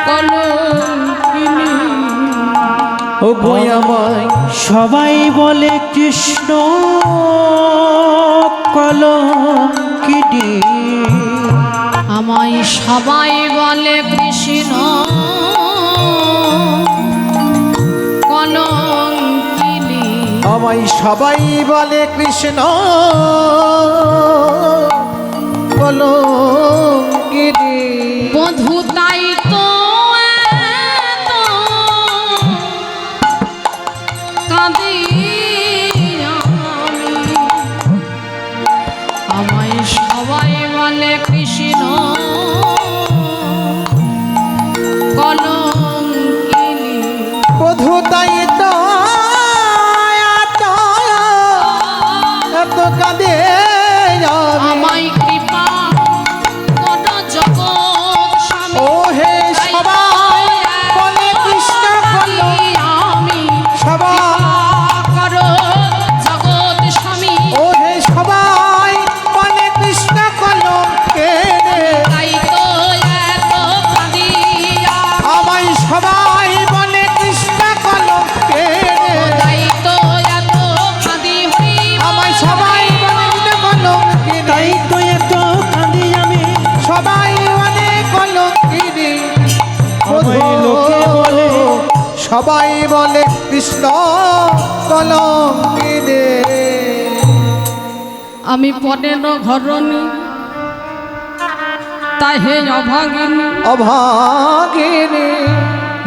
কলঙ্কিনী। ও গো আমায় সবাই বলে কৃষ্ণ কলঙ্কিনী। আমায় সবাই বলে কৃষ্ণ কলঙ্কিনী। আমায় সবাই বলে কৃষ্ণ কলঙ্কিনী। বধূ তাই তো এত কাঁদি আমি, আমায় সবাই বলে কৃষ্ণ কলঙ্কিনী। বধূ তাই তো এত কাঁদে আমি। আমায় কৃপা কর জগৎ স্বামী। ও হে সবাই বলে কৃষ্ণ কলঙ্কিনী। আমি সবাই করো জগৎ স্বামী। ও হে সবাই বলে কৃষ্ণ কলঙ্কিনী। তাই তো এত কাঁদি আমায় সবাই বলে কৃষ্ণ কলঙ্কিনী। তাই তো এত কাঁদি হই আমায় সবাই বলে কলঙ্কিনী। তাই তো এত কাঁদি আমি, সবাই বলে কলঙ্কিনী। আমায় লোকে বলে, সবাই বলে কৃষ্ণ কলঙ্কিনী। আমি পনেরো ঘরণী তাহে অভাগিনী অভাগিনী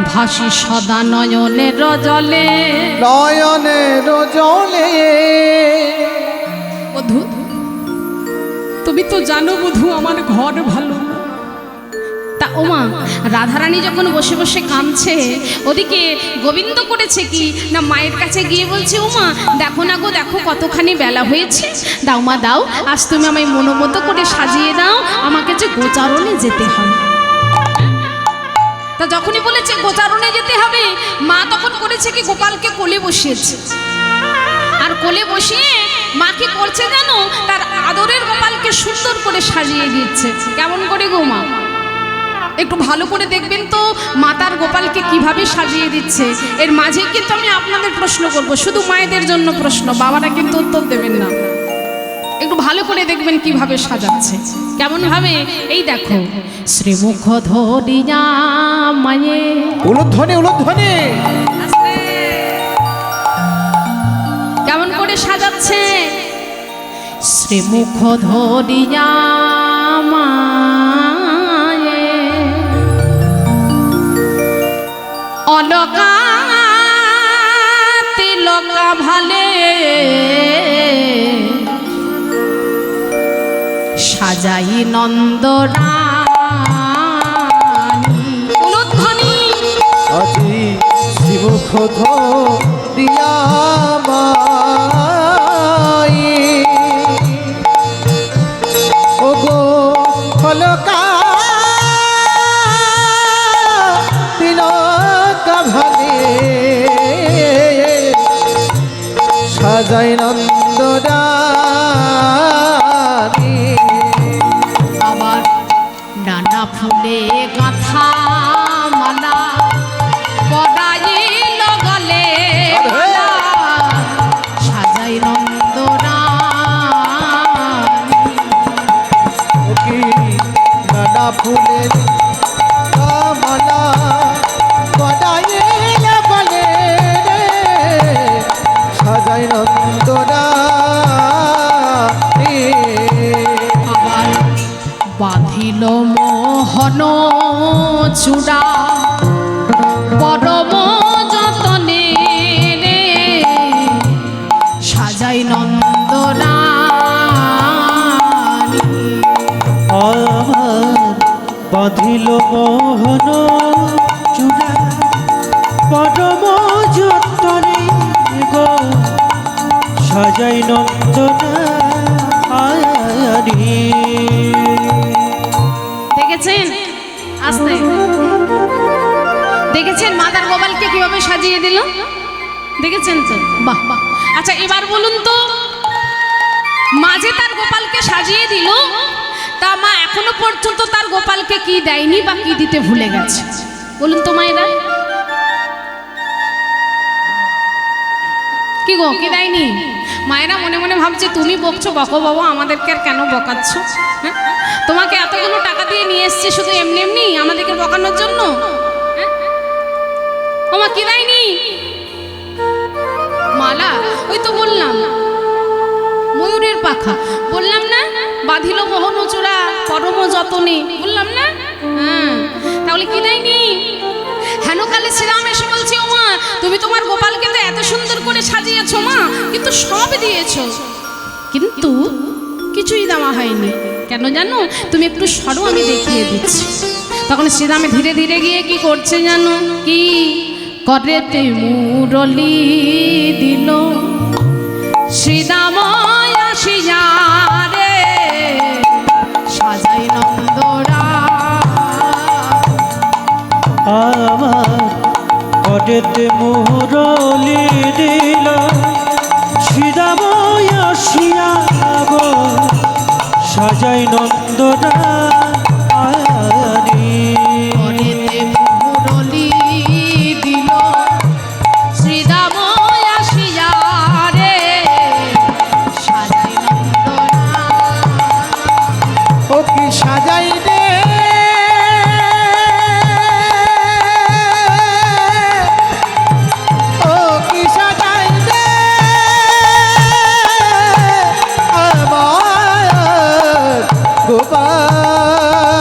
ভাসি সদা নয়নের জলে। নয়নের জলে। বধূ তুমি তো জানো বধূ আমার ঘর ভালো না। তা ওমা রাধারানী যখন বসে বসে কাঁদছে, ওদিকে গোবিন্দ করেছে কি না মায়ের কাছে গিয়ে বলছে, ওমা দেখো না গো, দেখো কতখানি বেলা হয়েছে, দাও মা দাও, আজ তুমি আমায় মনোমতো করে সাজিয়ে দাও, আমাকে যে গোচারণে যেতে হবে। তা যখনই বলেছে গোচারণে যেতে হবে, মা তখন করেছে কি গোপালকে কোলে বসিয়েছে। আর কোলে বসিয়ে মা কি করছে জানো, তার আদরের গোপালকে সুন্দর করে সাজিয়ে দিচ্ছে। কেমন করে গো মা? একটু ভালো করে দেখবেন তো মাতার গোপালকে কিভাবে সাজিয়ে দিচ্ছে। এর মাঝে কিন্তু আমি আপনাদের প্রশ্ন করব, শুধু মায়েদের জন্য প্রশ্ন, বাবারা কিন্তু উত্তর দেবেন না। একটু ভালো করে দেখবেন কিভাবে সাজাচ্ছে। কেমন ভাবে? এই দেখো, শ্রীমুখ ধরিয়া মায়ে, উলুধ্বনি উলুধ্বনি। কেমন করে সাজাচ্ছে? শ্রীমুখ ধরিয়া মায়ে অলকা তিলকা ভালে সাজাই নন্দরানী। উলুধ্বনি। আজি শিবুখ ধরিয়া মাই ও গো ফলকা তিলকা ভালে সাজাই নন্দরানী। আবার নানা ফুলে গাঁথা মালা পরাইল গলে মালা, সাজাই নন্দরানী। ও কি নানা ফুলের কামনা গড়াইলে বলে রে সাজাই নন্দরানী। আবার বাঁধিল মোহন চূড়া পরম যতনে রে সাজাই নন্দরানী। আমার বাঁধিল মোহন চূড়া পরম যত্তরে গো সাজাই নন্দনারী। দেখেছেন? আস্তে দেখেছেন মাতার গোপালকে কিভাবে সাজিয়ে দিল? দেখেছেন তো? বাহ বাহ। আচ্ছা এবার বলুন তো, মাঝে তার গোপালকে সাজিয়ে দিল, তা মা এখনো পর্যন্ত তার গোপালকে কি দেয়নি বা কি দিতে ভুলে গেছে? বলুন তো মায়েরা, কি গো কি দেয়নি? মায়েরা মনে মনে ভাবছে তুমি বকছো, বকো বাবা, আমাদেরকে আর কেন বকাচ্ছ? হ্যাঁ? তোমাকে এতগুলো টাকা দিয়ে নিয়ে এসছে শুধু এমনি এমনি আমাদেরকে বকানোর জন্য? হ্যাঁ? ওমা কি দেয়নি? মালা, ওই তো কথা বললাম না, বাঁধিল মোহন চূড়া পরম যতনে, বললাম না? হ্যাঁ, তাহলে কি দেয়নি? হেনকালে শ্রীরাম এসে বলছে, ও মা, তুমি তোমার গোপালকে তো এত সুন্দর করে সাজিয়েছো মা, কিন্তু সব দিয়েছো, কিন্তু কিছুই দেওয়া হয়নি। কেন জানো? তুমি একটু সরো, আমি দেখিয়ে দিচ্ছি। তখন শ্রীরামে ধীরে ধীরে গিয়ে কি করছে জানো? কি করেতে মুরলি দিল শ্রীরাম আসিয়া রে, সাজাই নন্দরা। আমার ঘটেতে মুরলি দিল শ্রীরাম আসিয়া গো, সাজাই নন্দনা করেতে মুরলি দিল শ্রীরাম আসিয়া রে, সাজাই নন্দরা। ও কি সাজাই দে, ও কি সাজাই দে আমার গোপালকে।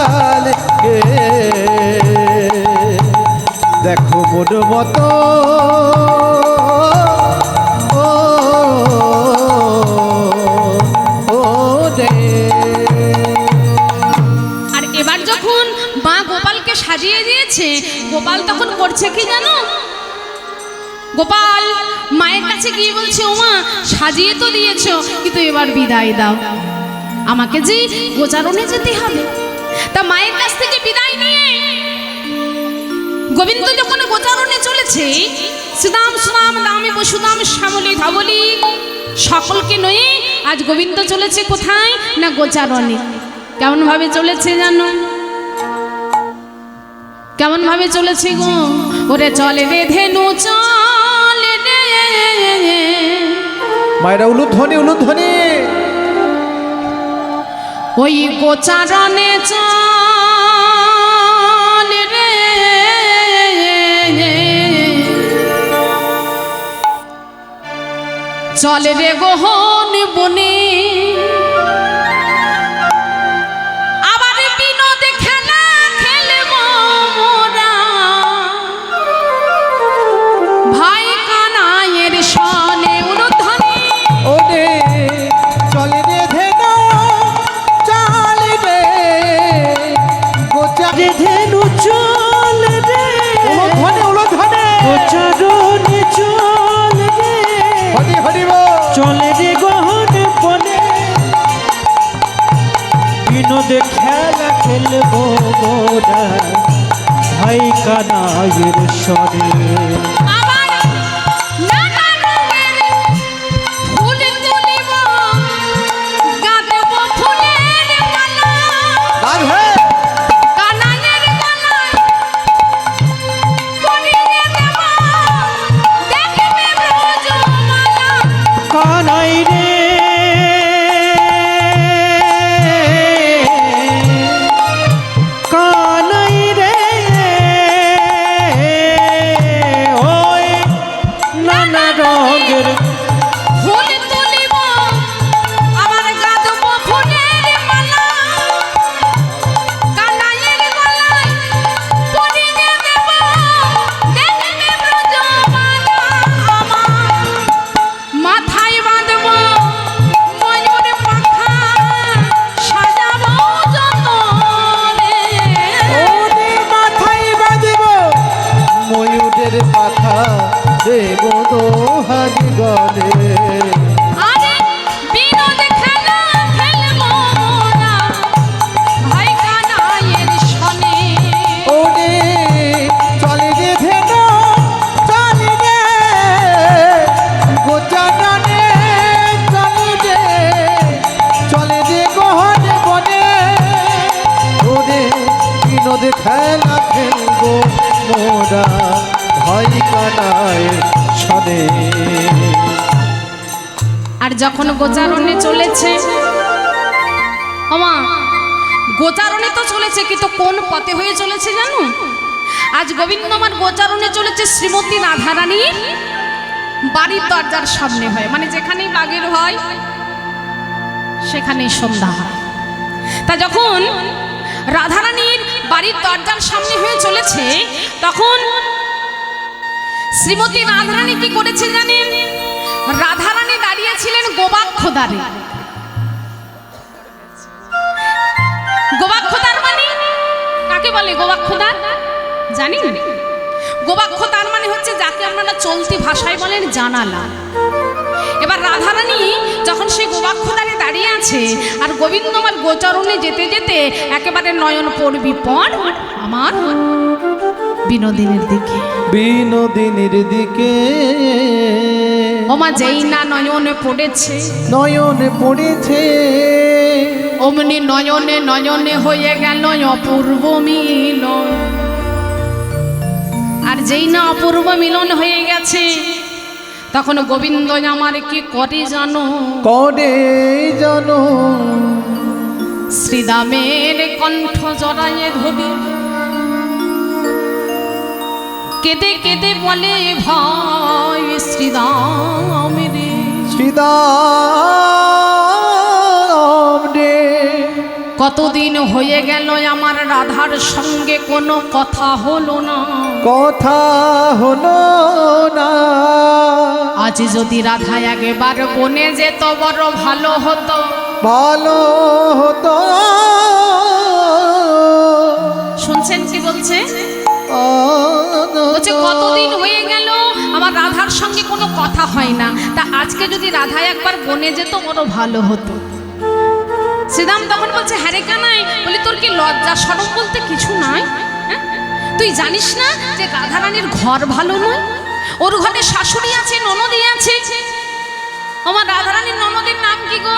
দেখো মোর মতো ও ও রে। আর এবার যখন মা গোপালকে সাজিয়ে দিয়েছে, গোপাল তখন করছে কি জানো? গোপাল মায়ের কাছে গিয়ে বলছে, ও মা, সাজিয়ে তো দিয়েছো, কিন্তু এবার বিদায় দাও, আমাকে যে গোচারণে যেতে হবে। তা মায়ের কাছ থেকে বিদায় নিয়ে গোবিন্দ যখন গোচারণে চলেছে, সুদাম সুনাম দামে বসুদাম শ্যামলি ধবলি, সকলকে নয়ে আজ গোবিন্দ চলেছে কোথায় না গোচারণে। কেমন ভাবে চলেছে জানো? কেমন ভাবে চলেছে গো? ওরে চলে রে ধেনু চলে রে, মায়েরা উলুধ্বনি উলুধ্বনি। ওই গোচারণে চলে রে, চলে রে গহন বনে, আবার বিনোদ খেলা খেলব মোরা, ভাই কানাইয়ের সনে। উলুধ্বনি। ওরে চলে রে ধেনু চলে রে, গোচারে ধেনু চল রে, উলুধ্বনি উলুধ্বনি। গোচারণে চল রে, হরি হরি বল। চলে রে গহন বনে, বিনোদ খেলা খেলবো মোরা, ভাই কানাইয়ের সনে। আবার নানা রঙের ফুল তুলিব, গাঁথব ফুলের মালা, রাধে কানাইয়ের গলায় পরিয়ে দেব, দেখবে ব্রজমালা। কানাই রে, কানাই রে, ওই নানা রঙের ফুল তুলিব, আবার গাঁথব ফুলের মালা, কানাইয়ের গলায় পরিয়ে দেব, দেখবে ব্রজমালা। আমার মাথায় বাঁধব ময়ূর পাখা, সাজাবো যতনে। ওরে মাথায় বাঁধিব ময়ূরের পাখা, দেব দোহারি গলে। আরে বিনোদ খেলা খেলবো মোরা, ভাই কানাইয়ের সনে। ওরে চলে রে ধেনু চলে রে, গোচারণে চলে রে, চলে রে গহন বনে। ওরে বিনোদ খেলা খেলবো মোরা, ভাই কানায় সনে। আর যখন গোচারণে চলেছে, ওমা, গোচারণে তো চলেছে, কিন্তু কোন পথে হয়ে চলেছে জানো? আজ গোবিন্দ আমার গোচারণে চলেছে শ্রীমতী রাধারানীর বাড়ির দরজার সামনে হয়, মানে যেখানেই বাগের হয় সেখানেই সন্ধ্যা হয়। তা যখন রাধারানীর বাড়ির দরজার সামনে হয়ে চলেছে, তখন শ্রীমতী রাধারানী কি করেছে জানেন? রাধারানী দাঁড়িয়েছিলেন গোবাক্ষদারে। গোবাক্ষদার মানে কাকে বলে? গোবাক্ষদার জানি? গোবাক্ষদার মানে হচ্ছে যাকে আপনারা চলতি ভাষায় বলেন জানালা। এবার রাধারানী যখন সেই গোবাক্ষদারে দাঁড়িয়ে আছে আর গোবিন্দমার গোচরণে যেতে যেতে একেবারে নয়ন পড়বি পর আমার বিনোদিনীর দিকে, বিনোদিনীর দিকে ওমা যেই না নয়নে পড়েছে, নয়নে পড়েছে, অমনি নয়নে নয়নে হয়ে গেল অপূর্ব মিলন। আর যেই না অপূর্ব মিলন হয়ে গেছে, তখন গোবিন্দ আমার কি করে জানো? করে জানো, শ্রীদামের কণ্ঠ জড়াইয়ে ধরি কেঁদে কেঁদে বলে ভাই শ্রীদাম রে, শ্রীদাম রে, কতদিন হয়ে গেল আমার রাধার সঙ্গে কোনো কথা হলো না, কথা হলো না। আজ যদি রাধা একবার বনে যেত বড় ভালো হতো, ভালো হতো। শুনছেন কি বলছে? বলছে কতদিন হয়ে গেল আমার রাধার সঙ্গে কোনো কথা হয় না, তা আজকে যদি রাধা একবার বনে যেত বড় ভালো হতো। শ্রীদাম তখন বলছে হ্যাঁ রে কানাই, বলি তোর কি লজ্জা শরম বলতে কিছু নাই? হ্যাঁ? তুই জানিস না যে রাধারানীর ঘর ভালো নয়? ওর ঘরে শাশুড়ি আছে, ননদি আছে। আমার রাধারানীর ননদের নাম কি গো?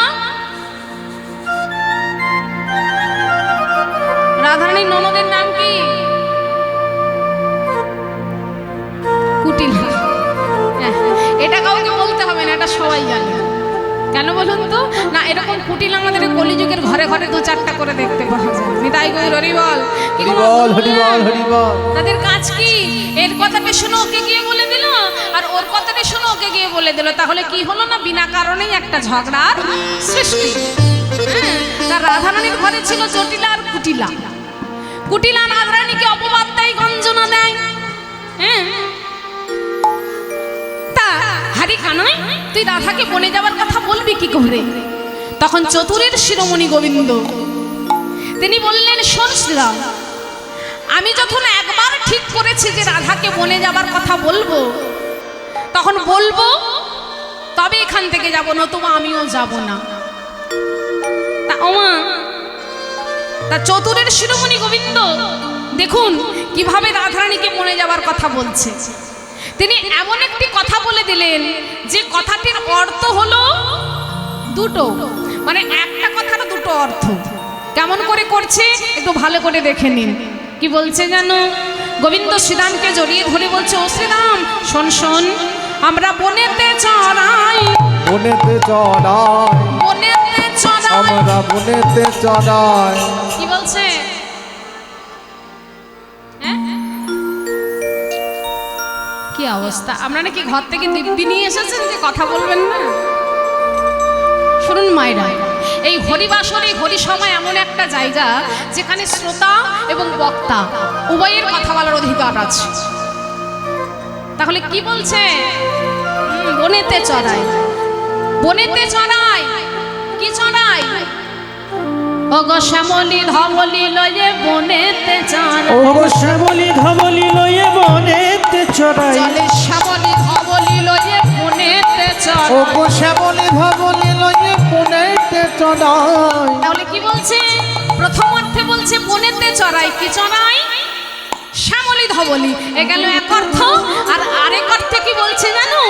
রাধারানীর ননদের নাম কি? কুটিলা। এটা কাউকে বলতে হবে না, এটা সবাই জানে। কেন বলুন তো? না, এরকম কুটিল আমাদের কলিযুগের ঘরে ঘরে দু চারটা করে দেখতে পাওয়া যায়। নিতাই গো হরি বল, হরি বল, হরি বল, হরি বল। তাদের কাজ কি? এর কথাটা শুনে ওকে গিয়ে বলে দিল, আর ওর কথাটা শুনে ওকে গিয়ে বলে দিল। তাহলে কি হলো না, বিনা কারণেই একটা ঝগড়ার সৃষ্টি। তার রাধারানীর ঘরে ছিল জটিলা আর কুটিলা। কুটিলা রাধারানীকে অপবাদ দেয়, গঞ্জনা দেয়। হ্যাঁ, তা হারি কানাই, তুই রাধাকে বনে যাওয়ার কথা বলবি কি করে? তখন চতুরের শিরোমণি গোবিন্দ তিনি বললেন, শোন শ্রীরাম, আমি যখন একবার ঠিক করেছি যে রাধাকে বনে যাবার কথা বলবো, তখন বলবো, তবে এখান থেকে যাব, নতুবা আমিও যাব না। তা ওমা, তা চতুরের শিরোমণি গোবিন্দ দেখুন কিভাবে রাধারানীকে বনে যাবার কথা বলছে। তিনি এমন একটি কথা বলে দিলেন যে কথাটির অর্থ হলো দুটো, মানে একটা কথার দুটো অর্থ। কেমন করে করছে একটু ভালো করে দেখে নিন। কি বলছে জানো? গোবিন্দ শ্রীরামকে জড়িয়ে ধরে বলছে, ও শ্রীরাম শোন শোন, আমরা বনেতে চড়াই, বনেতে চড়াই, বনেতে চড়াই, আমরা বনেতে চড়াই। কি বলছে? হ্যাঁ, কি অবস্থা! আপনারা কি ঘর থেকে দিব্যি নিয়ে এসেছেন যে কথা বলবেন না? শুনুন মায়েরা, এই হরিবাসর, এই হরি সময় এমন একটা জায়গা যেখানে শ্রোতা এবং বক্তা উভয়ের কথা বলার অধিকার আছে। তাহলে কি বলছে? বনেতে চড়াই, বনেতে চড়াই। কি চড়াই? ওগো শ্যামলী ধবলি লয়ে বনেতে চড়াই, ওগো শ্যামলী ধবলি লয়ে বনেতে চড়াই, চলে শ্যামলী ধবলি লয়ে বনেতে চড়াই। ওগো শ্যামলী ধবলি লয়ে বনেতে চড়াই। তাহলে কি বলছে? প্রথম অর্থে বলছে বনেতে চড়াই। কি চড়াই? শ্যামলী ধবলি। এ গেল এক অর্থ। আর আরেক অর্থে কি বলছে জানো?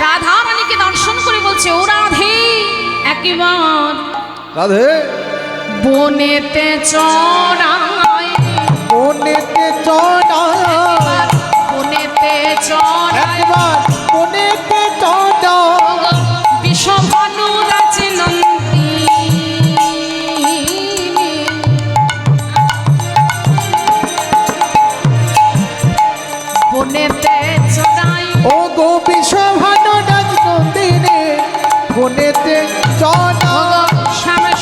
রাধা রানীকে দর্শন করে বলছে, ও রাধে একবার রাধে বনেতে চড়াই, বনেতে চড়াই, বনেতে চড়াই, একবার বনেতে চড়াই। বিষভানু রাজনন্দিনী, বনেতে চড়াই। ও গো বিষভানু রাজনন্দিনী, বনেতে চড়াই। শ্যামলী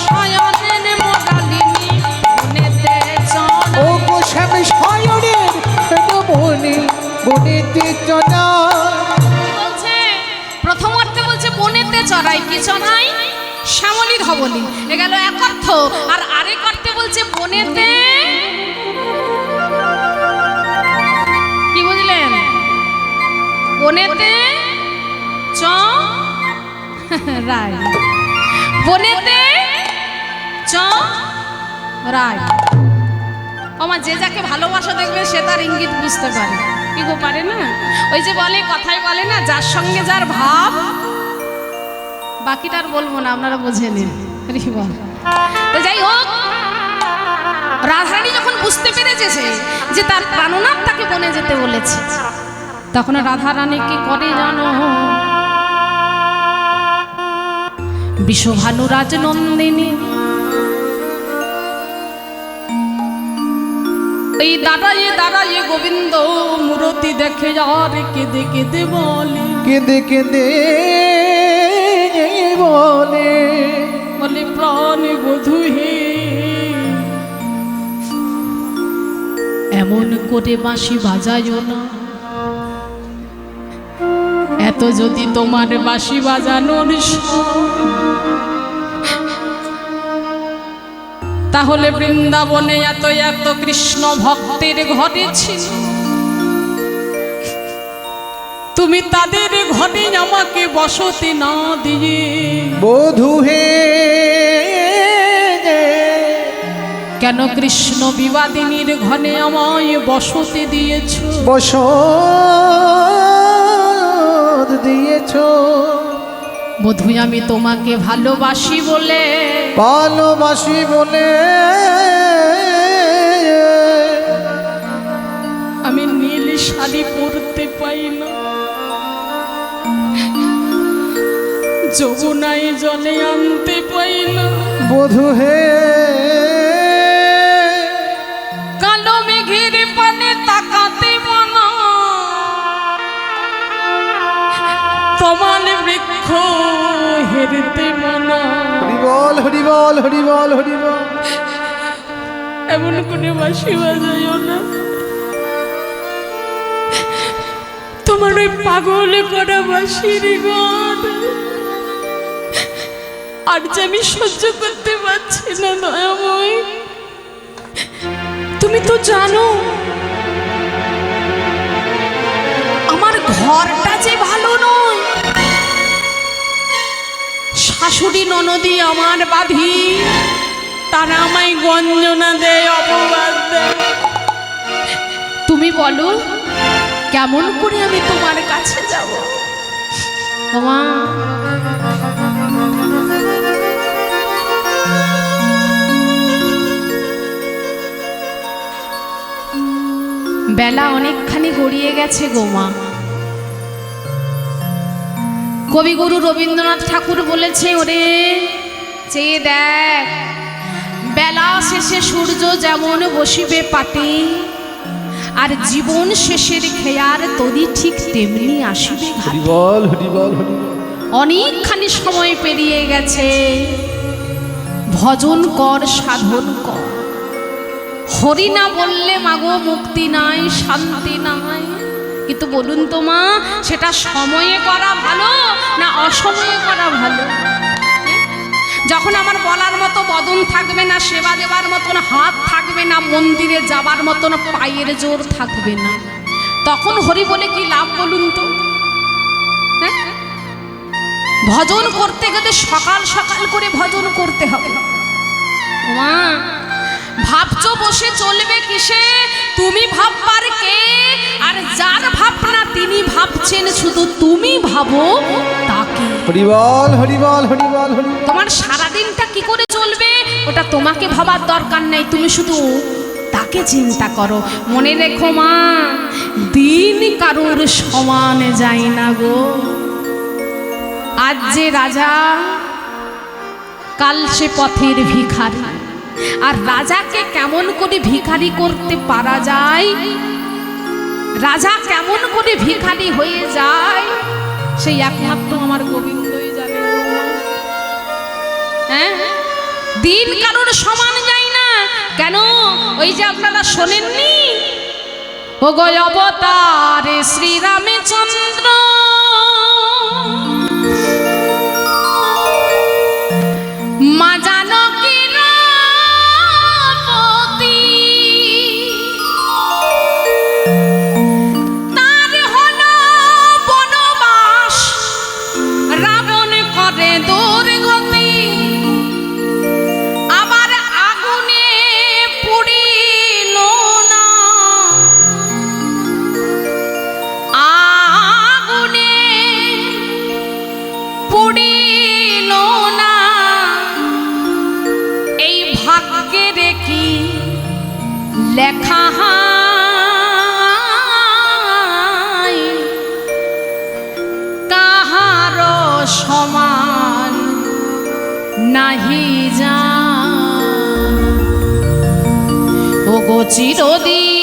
বনেতে চড়াই। বলছে প্রথম অর্থে বলছে বনেতে চড়াই, কি চড়াই? শ্যামলী ধবলী, এ গেল এক অর্থ। আর আরেক অর্থে বলছে বনেতে, কি বুঝলেন? বনেতে চড়াই, বনেতে চড়াই। আমার যে যাকে ভালোবাসা দেখবে সে তার ইঙ্গিত বুঝতে পারে, কি গো পারে না? ওই যে বলে, কথায় বলে না, যার সঙ্গে যার ভাব, বাকিটা আর বলবো না, আপনারা বুঝে নিন। তো যাই হোক, রাধারানী যখন বুঝতে পেরেছে যে তার প্রাণনাথ তাকে বনে যেতে বলেছে, তখন রাধারানী কি করে জানো? বিশ্বভানুরাজ নন্দিনী এই দাঁড়াইয়ে দাঁড়াইয়ে গোবিন্দ মূরতি দেখে আর কেঁদে কেঁদে বলে, কেঁদে কেঁদে বলে, বলে প্রাণ বধূ হে, এমন করে বাঁশি বাজায়ও না, এত যদি তোমার বাঁশি বাজানোর শখ, তাহলে বৃন্দাবনে এত এত কৃষ্ণ ভক্তের ঘরে ছিল, তুমি তাদের ঘরে আমাকে বসতে না দিয়ে বধূ হে কেন কৃষ্ণ বিবাদিনীর ঘরে আমায় বসতে দিয়েছ? বসত দিয়েছ। বধূ আমি তোমাকে ভালোবাসি বলে, ভালোবাসি বলে আমি নীল শাড়ি পরতে পাই না, যমুনায় জলে আনতে পাই না, বধূ হে কালো মেঘের পানে তাকাতে মানা, তোমার বৃক্ষ হেরতে মানা। হরিবল হরিবল হরিবল হরিবল। এমন করে বাঁশি বাজাইও না, তোমার ওই পাগল করা বাঁশির গান আর যে আমি সহ্য করতে পারছি না দয়াময়। তুমি তো জানো আমার ঘরটা যে ভালো নয়, শাশুড়ি ননদি আমার বাঁধি, তারা আমায় গঞ্জনা দেয়, অপবাদ দেয়। তুমি বলো কেমন করে আমি তোমার কাছে যাব? মা বেলা অনেকখানি গড়িয়ে গেছে গো মা। কবিগুরু রবীন্দ্রনাথ ঠাকুর বলেছে, ওরে চেয়ে দেখ, বেলা শেষে সূর্য যেমন বসিবে পাতে, আর জীবন শেষের খেয়ার তরি ঠিক তেমনি আসিবে ঘাটে। হরিবল হরিবল হরিবল। অনেকখানি সময় পেরিয়ে গেছে, ভজন কর, সাধন কর। হরি না বললে মাগো মুক্তি নাই, শান্তি নাই। কিন্তু বলুন তো মা, সেটা সময়ে করা ভালো না অসময়ে করা ভালো? যখন আমার বলার মতো বদন থাকবে না, সেবা দেবার মতন হাত থাকবে না, মন্দিরে যাবার মতন পায়ের জোর থাকবে না, তখন হরি বলে কি লাভ বলুন তো? ভজন করতে গেলে সকাল সকাল করে ভজন করতে হবে। মা ভাবছো বসে চলবে কিসে? তুমি ভাববার কে? আর যার ভাবনা তিনি ভাবছেন, শুধু তুমি ভাবো তাকে। হরিবল হরিবল হরিবল হরিবল। তোমার সারা দিনটা কি করে চলবে ওটা তোমাকে ভাবার দরকার নেই, তুমি শুধু তাকে চিন্তা করো। মনে রেখো মা, দিন কারোর সমান যায় না গো। আজ যে রাজা, কাল সে পথের ভিখারি। আর রাজাকে কেমন করে ভিখারি করতে পারা যায়, রাজা কেমন করে ভিখারি হয়ে যায়, সেই একমাত্র আমার গোবিন্দই জানে। হ্যাঁ, দিন কারোর সমান যায় না। কেন? ওই যে আপনারা শোনেননি, ও গো অবতার শ্রীরামচন্দ্র মা জানকীর পতি তার হলো বনবাস রাবণ করে দুর্গতি আবার আগুনে পুড়িল না আগুনে পুড়িল না এই ভাগ্যের কি লেখা কাহার সমান নাহি যা ও গো চিরদিন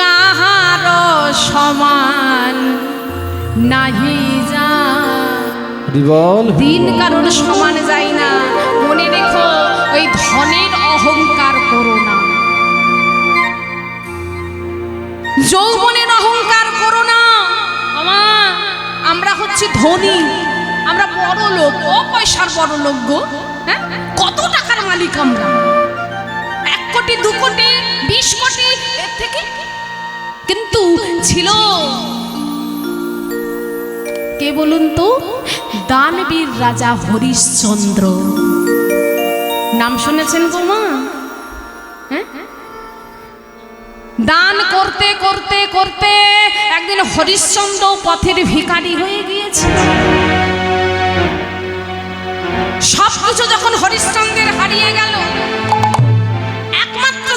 কাহার সমান নাহি যা হরিবল দিন কারোর সমান যায় না মনে রেখো ওই ধনের অহংকার করো না যৌবনের অহংকার করো না আমরা হচ্ছে ধনী আমরা বড় লোক ও পয়সার বড় লোক গো হ্যাঁ কত টাকার মালিক আমরা 1 কোটি 2 কোটি 20 কোটি এর থেকে কিন্তু ছিল কে বলুন তো দানবীর রাজা হরিশ্চন্দ্র নাম শুনেছেন গো মা হ্যাঁ দান করতে করতে করতে একদিন হরিশ্চন্দ্র পথের ভিখারি হয়ে গিয়েছে সবকিছু যখন হরিশ্চন্দ্রের হারিয়ে গেল একমাত্র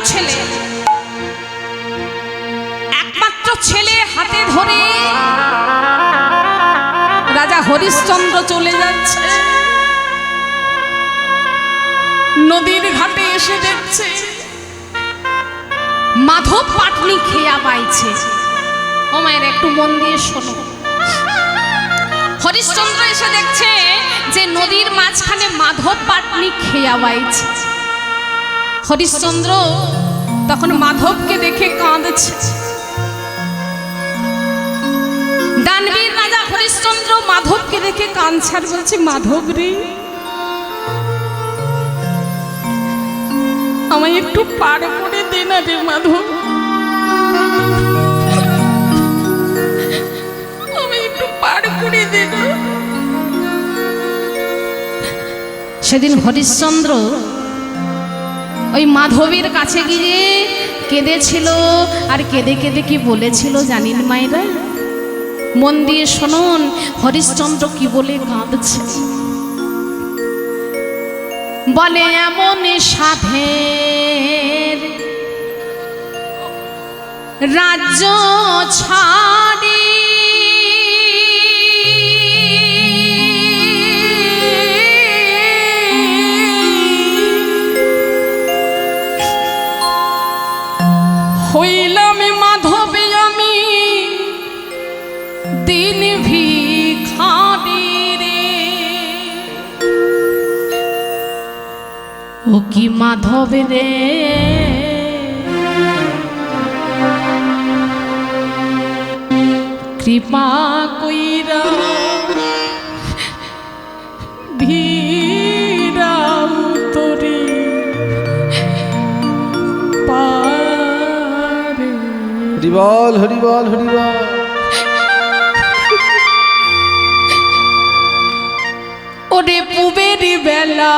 ছেলে হাতে ধরে রাজা হরিশ্চন্দ্র চলে যাচ্ছে নদীর ঘাটে এসে দেখছে মাধব পাটনি খেয়া বাইছে ও মায়ের একটু মন দিয়ে শোনো হরিশ্চন্দ্র এসে দেখছে যে নদীর মাঝখানে মাধব পাটনি খেয়া বাইছে হরিশ্চন্দ্র তখন মাধবকে দেখে কাঁদছে দানবীর রাজা হরিশ্চন্দ্র মাধবকে দেখে কাঁদছে আর বলছে মাধব রে আমায় একটু পার করে দে না রে মাধব আমায় একটু পার করে দে না সেদিন হরিশ্চন্দ্র ওই মাধবীর কাছে গিয়ে কেঁদেছিল আর কেঁদে কেঁদে কি বলেছিল জানেন মায়েরা মন দিয়ে শুনুন হরিশ্চন্দ্র কি বলে কাঁদছে বলে এমন সাধের রাজ্য ছাড়ি হইলাম মাধবী আমি দিন ভিখারি রে ও কি মাধব রে কৃপা কইরা ভিড়াও তোরে পারে হরিবল হরিবল হরিবল ওরে পুবের বেলা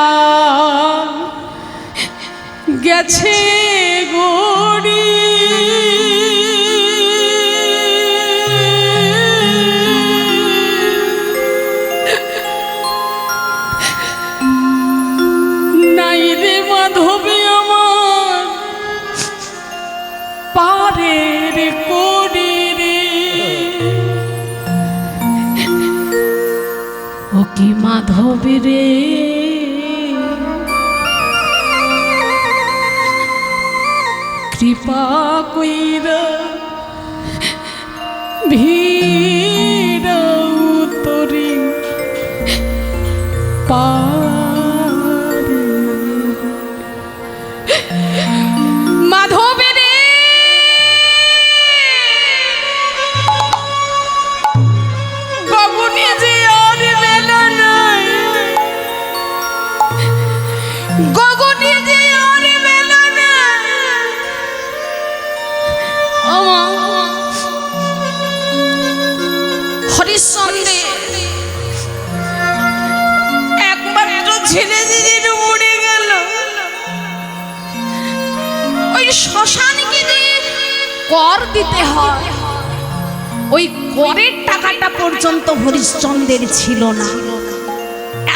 গেছে গড়ি নাই রে মাধবী আমার পারের করি রে ও কি মাধবী রে কৃপা কইরা ভিড়াও তোরে পারে মাধবের গগনে যে আর বেলা নাই, গগনে যে আর বেলা নাই। হরিশ্চন্দ্রে একমাত্র ছেলে যেদিন মরে গেল, ওই শ্মশানকে যে কর দিতে হয়, ওই করের টাকাটা পর্যন্ত হরিশ্চন্দ্রের ছিল না।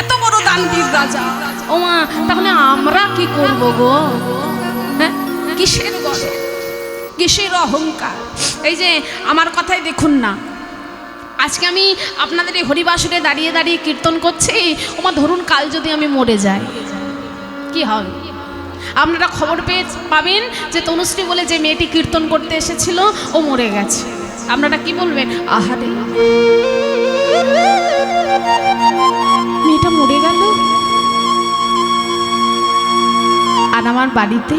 এত বড় দানবীর রাজা। ও মা, তাহলে আমরা কি করব গো? হ্যাঁ, কিসের গর্ব, কিসের অহংকার? এই যে আমার কথাই দেখুন না, আজকে আমি আপনাদের এই হরিবাসরে দাঁড়িয়ে দাঁড়িয়ে কীর্তন করছি। ওমা, ধরুন কাল যদি আমি মরে যাই, কি হবে? আপনারা খবর পাবেন যে তনুশ্রী বলে যে মেয়েটি কীর্তন করতে এসেছিল ও মরে গেছে। আপনারা কি বলবেন? আহারে, মেয়েটা মরে গেল। আর আমার বাড়িতে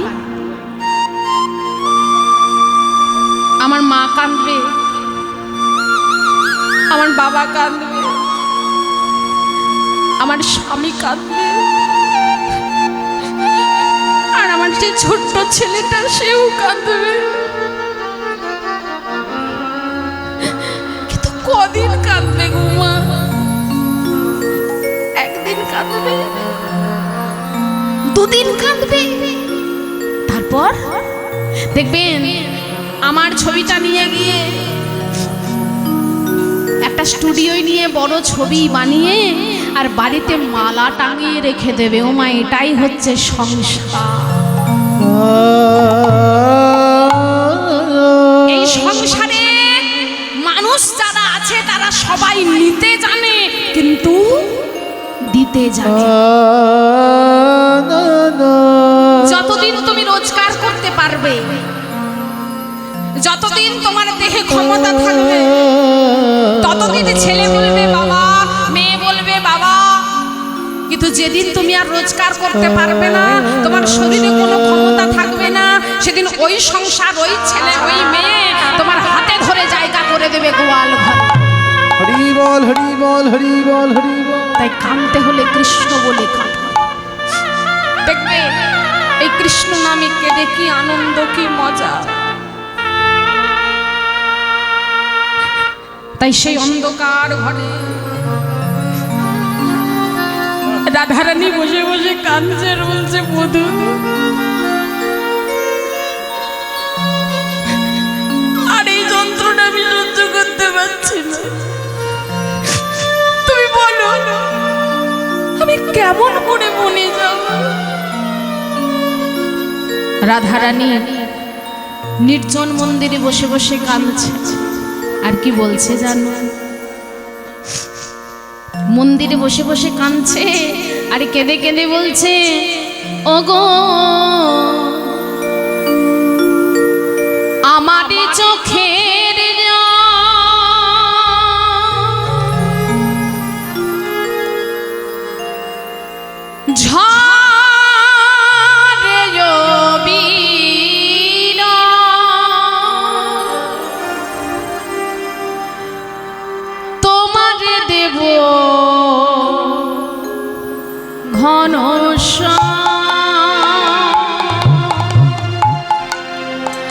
আমার মা কাঁদবে, আমার বাবা কাঁদবে, আমার স্বামী কাঁদবে, আর আমার যে ছোট্ট ছেলেটা সেও কাঁদবে। কিন্তু কদিন কাঁদবে গো মা? একদিন কাঁদবে, দুদিন কাঁদবে, তারপর দেখবেন আমার ছবিটা নিয়ে গিয়ে একটা স্টুডিওয় নিয়ে বড় ছবি বানিয়ে আর বাড়িতে মালা টাঙিয়ে রেখে দেবে। ও মা, এটাই হচ্ছে সংসার। এই সংসারে মানুষ যারা আছে তারা সবাই নিতে জানে কিন্তু দিতে জানে। যতদিন তুমি রোজগার করতে পারবে, যতদিন তোমার দেহে ক্ষমতা থাকবে, ততদিন ছেলে বলবে বাবা, মেয়ে বলবে বাবা। কিন্তু যেদিন তুমি আর রোজগার করতে পারবে না, তোমার শরীরে কোনো ক্ষমতা থাকবে না, সেদিন ওই সংসার, ওই ছেলে, ওই মেয়ে তোমার হাতে ধরে জায়গা করে দেবে গোয়াল ঘর। হরি বল, হরি বল, হরি বল, হরি বল। তাই কাঁদতে হলে কৃষ্ণ বলে কাঁদো। দেখবে এই কৃষ্ণ নামে কেঁদে কি আনন্দ, কি মজা। তাই সেই অন্ধকার ঘরে রাধারানী বসে বসে কাঁদছে, বলছে মধু, আর এই যন্ত্রণা আমি সহ্য করতে পারছি না। তুমি বলো আমি কেমন করে মনে যাব? রাধারানী নির্জন মন্দিরে বসে বসে কাঁদছে। আর কি বলছে জানো? মন্দিরে বসে বসে কাঁদছে আর কেঁদে কেঁদে বলছে, ওগো আমারই চোখের ঝরে বীর তোমার দেব ঘন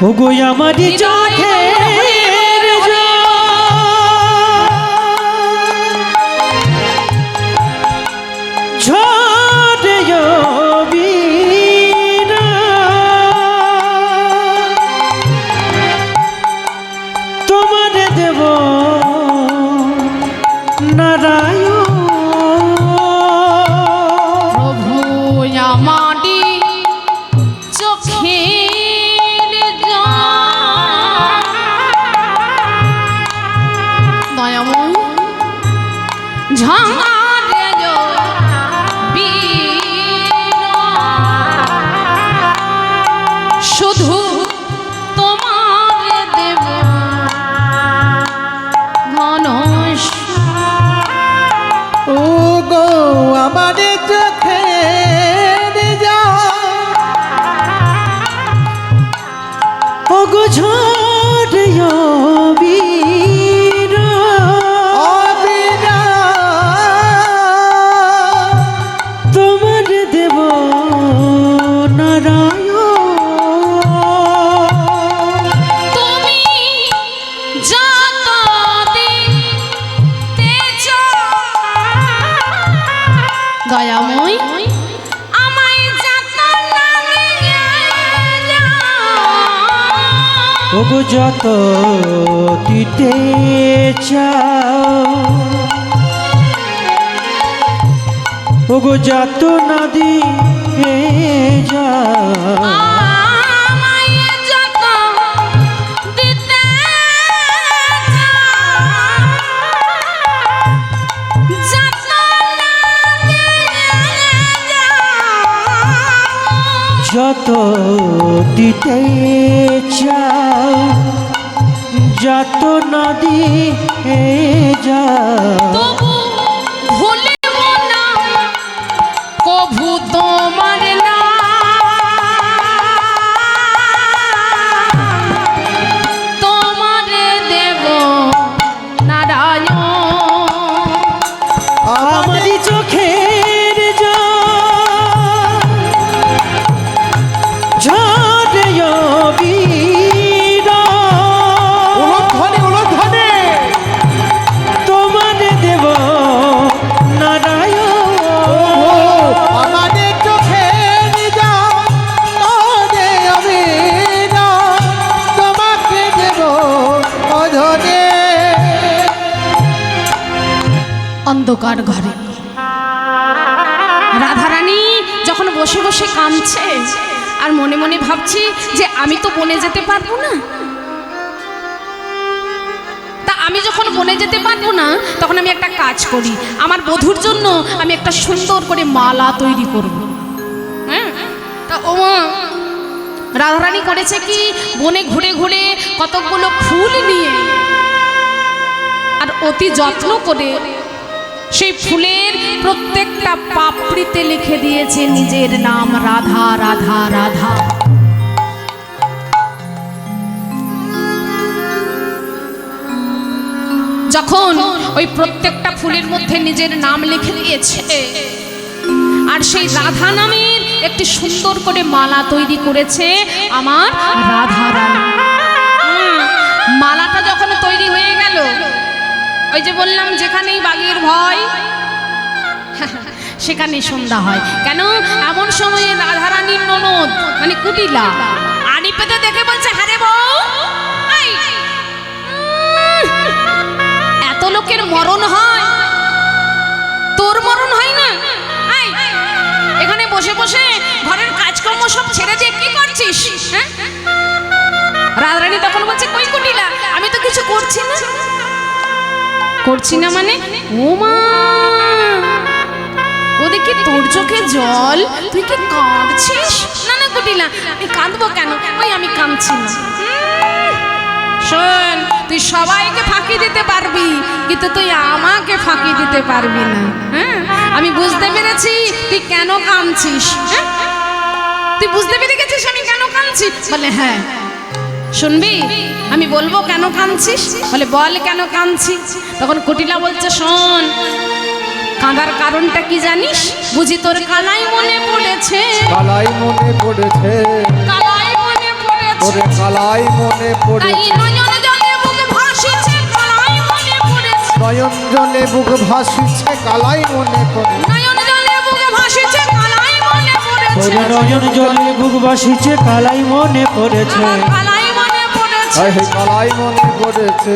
ওগো আমারই চোখের ঝরে বীর তোমার দেব নারায়ণ। প্রভু আমারি চোখের দয়াময় ঝরে বীর শুধু তোমার দেব ঘন ও গো আমাদের চোখের জল ওগো ঝড় বীর অবিরা তোমার দেব নারায়ণ তুমি যত দিতেছ দয়াময় আমায় যত ওগো যত দিতে চাও ওগো যত নদী যাও আমায় যত দিতে যত যত দিতে চাও যত নদী যাও তবু ভুলিব না কভু তোমার তোমারে দেব নারায়ণ আমারি চোখের ঝড় বীর উলধ্বনি উলধ্বনি তোমার দেব নারায়ণ আমাদের চোখে অবিরা তোমাকে দেব অধনে। অন্ধকার ঘরে রাধারানী যখন বসে বসে কাঁদছে আর মনে মনে ভাবছি যে আমি তো বনে যেতে পারবো না, তা আমি যখন বনে যেতে পারবো না তখন আমি একটা কাজ করি, আমার বধূর জন্য আমি একটা সুন্দর করে মালা তৈরি করব। হ্যাঁ, তা ও রাধারানী করেছে কি, বনে ঘুরে ঘুরে কতগুলো ফুল নিয়ে আর অতি যত্ন করে সেই ফুলের প্রত্যেকটা পাপড়িতে লিখে দিয়েছে নিজের নাম, রাধা রাধা রাধা। যখন ওই প্রত্যেকটা ফুলের মধ্যে নিজের নাম লিখে দিয়েছে আর সেই রাধা নামের একটি সুন্দর করে মালা তৈরি করেছে আমার রাধা রানী। মালাটা যখন তৈরি হয়ে গেল, ওই যে বললাম যেখানেই বাঘের ভয় সেখানে সন্ধ্যা হয়। কেন এমন সময়ে রাধারানীর ননদ মানে কুটিলা আড়ি পেতে দেখে বলছে, হারে বউ, এই, এত লোকের মরণ হয়, তোর মরণ হয় না? এই, এখানে বসে বসে ঘরের কাজকর্ম সব ছেড়ে দিয়ে কি করছিস? হ্যাঁ, রাধারানী তখন বলছে, কই কুটিলা, আমি তো কিছু করছি না। করছি না মানে? ও মা, ওদিকে তোর চোখে জল, তুই কি কাঁদছিস? না না কুটিলা, আমি কাঁদবো কেন? ওই আমি কাঁদছি না। শোন, তুই সবাইকে ফাঁকি দিতে পারবি কিন্তু তুই আমাকে ফাঁকি দিতে পারবি না। হ্যাঁ, আমি বুঝতে পেরেছি তুই কেন কাঁদছিস। হ্যাঁ, তুই বুঝতে পেরে গেছিস আমি কেন কাঁদছি? বলে হ্যাঁ। শুনবি, আমি বলবো কেন কাঁদছিস? বলে বল কেন কাঁদছি? তখন কুটিলা বলছে, শোন, কাঁদার কারণটা কি জানিস? বুঝি তোর কালাই মনে পড়েছে, কালাই মনে পড়েছে, কালাই মনে পড়েছে, তোরে কালাই মনে তাই পড়েছে, নয়ন জলে বুক ভাসিছে, কালাই মনে পড়েছে, নয়ন জলে বুক ভাসিছে, কালাই মনে পড়েছে, নয়ন জলে বুক ভাসিছে, কালাই মনে পড়েছে, নয়ন জলে বুক ভাসিছে, কালাই মনে পড়েছে, কালাই মনে পড়েছে। হে কালাই মনে পড়েছে।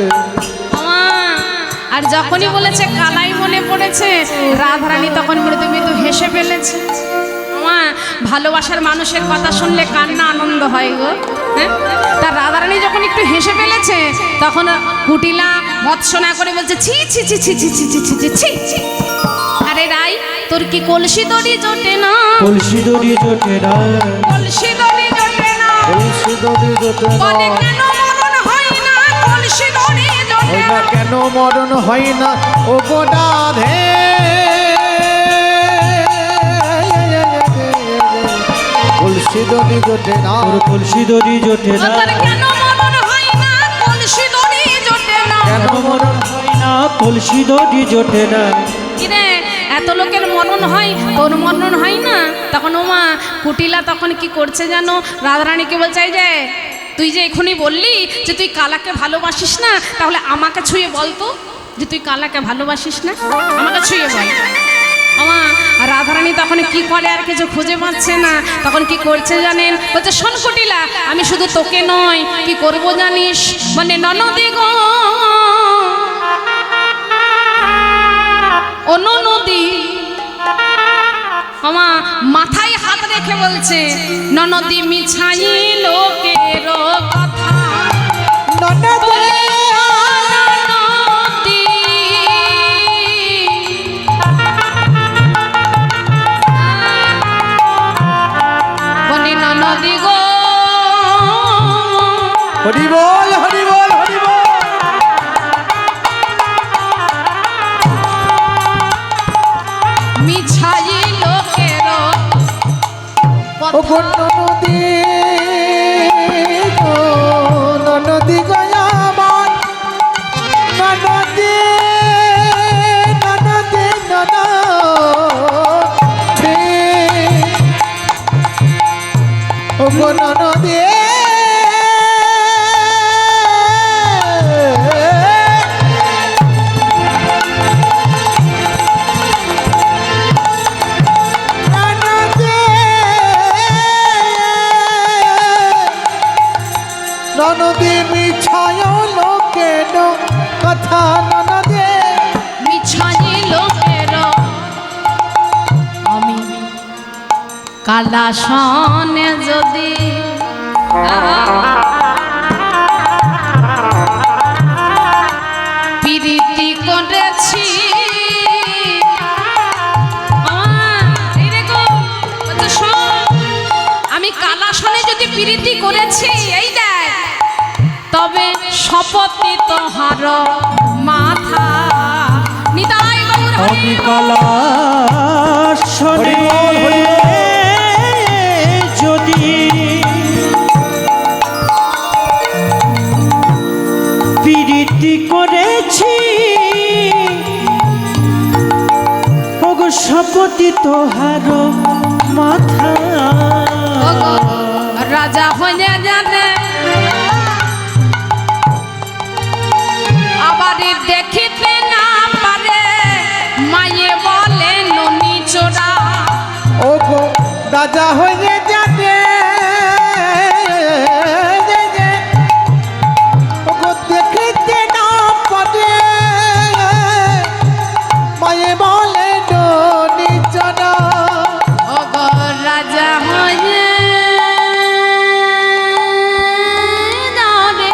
আর যখনই বলেছে কালাই মনে পড়েছে, রাধারানী তখন মৃদু হেসে ফেলেছে। ভালোবাসার মানুষের কথা শুনলে কান্না আনন্দ হয় গো। হ্যাঁ, তার রাধারানী যখন একটু হেসে ফেলেছে তখন কুটিলা ভৎসনা করে বলছে, ছি ছি ছি ছি ছি ছি ছি ছি ছি ছি। আরে রাই, তোর কি কলসি দড়ি জোটে না? কলসি দড়ি জোটে না, কলসি দড়ি জোটে না, কলসি দড়ি জোটে না, বলে কেন মরণ হয় না? কলসি দড়ি জোটে ওই না, না কেন মরণ হয় না? ও গো রাধে, কলসি দড়ি জোটে না, তোর কেন কেন মরণ হয় না কলসি দড়ি জোটে না কিরে এত লোকের মরণ হয় তোর মরণ হয় না? তখন ও মা কুটিলা তখন কি করছে জানো, রাধারানীকে বলছে এই যে তুই যে এখনই বললি যে তুই কালাকে ভালোবাসিস না, তাহলে আমাকে ছুঁয়ে বলতো যে তুই কালাকে ভালোবাসিস না, আমাকে ছুঁয়ে বল। আমা রাধারানী তখন কি করে আর কিছু খুঁজে পাচ্ছে না, তখন কি করছে জানেন, বলছে শোন কুটিলা আমি শুধু তোকে নয় কি করব জানিস, মানে ননদি গো ও ননদি, আমা মাথায় হাত রেখে বলছে ননদি মিছাই লোকের কথা ননদে ননদি বনে ননদি গো হরি বল হরি বল হরি বল। মিছাই লোকের ও গো ননদী গো, ননদী গো আমার ননদী ননদী ননদী, ও গো ননদী ননদী মিছায় লোকের কথা ননদে মিছাই লোকের আমি কালা সনে যদি প্রীতি করেছি আমি কালা সনে যদি প্রীতি করেছি এই দেখ তবে শপথি তোহার মাথা নিতাই গৌর হরি আমি কালা শনি যদি প্রীতি করেছি ওগো শপথি তোহার মাথা ওগো রাজা হয়ে জানে আবার দেখিতে না পারে মায়ে বলে ননি চোরা ও গো রাজা হয়ে যাবে ও গো দেখিতে না পারে মায়ে বলে ডনি চনা ওগো রাজা হয়ে যাবে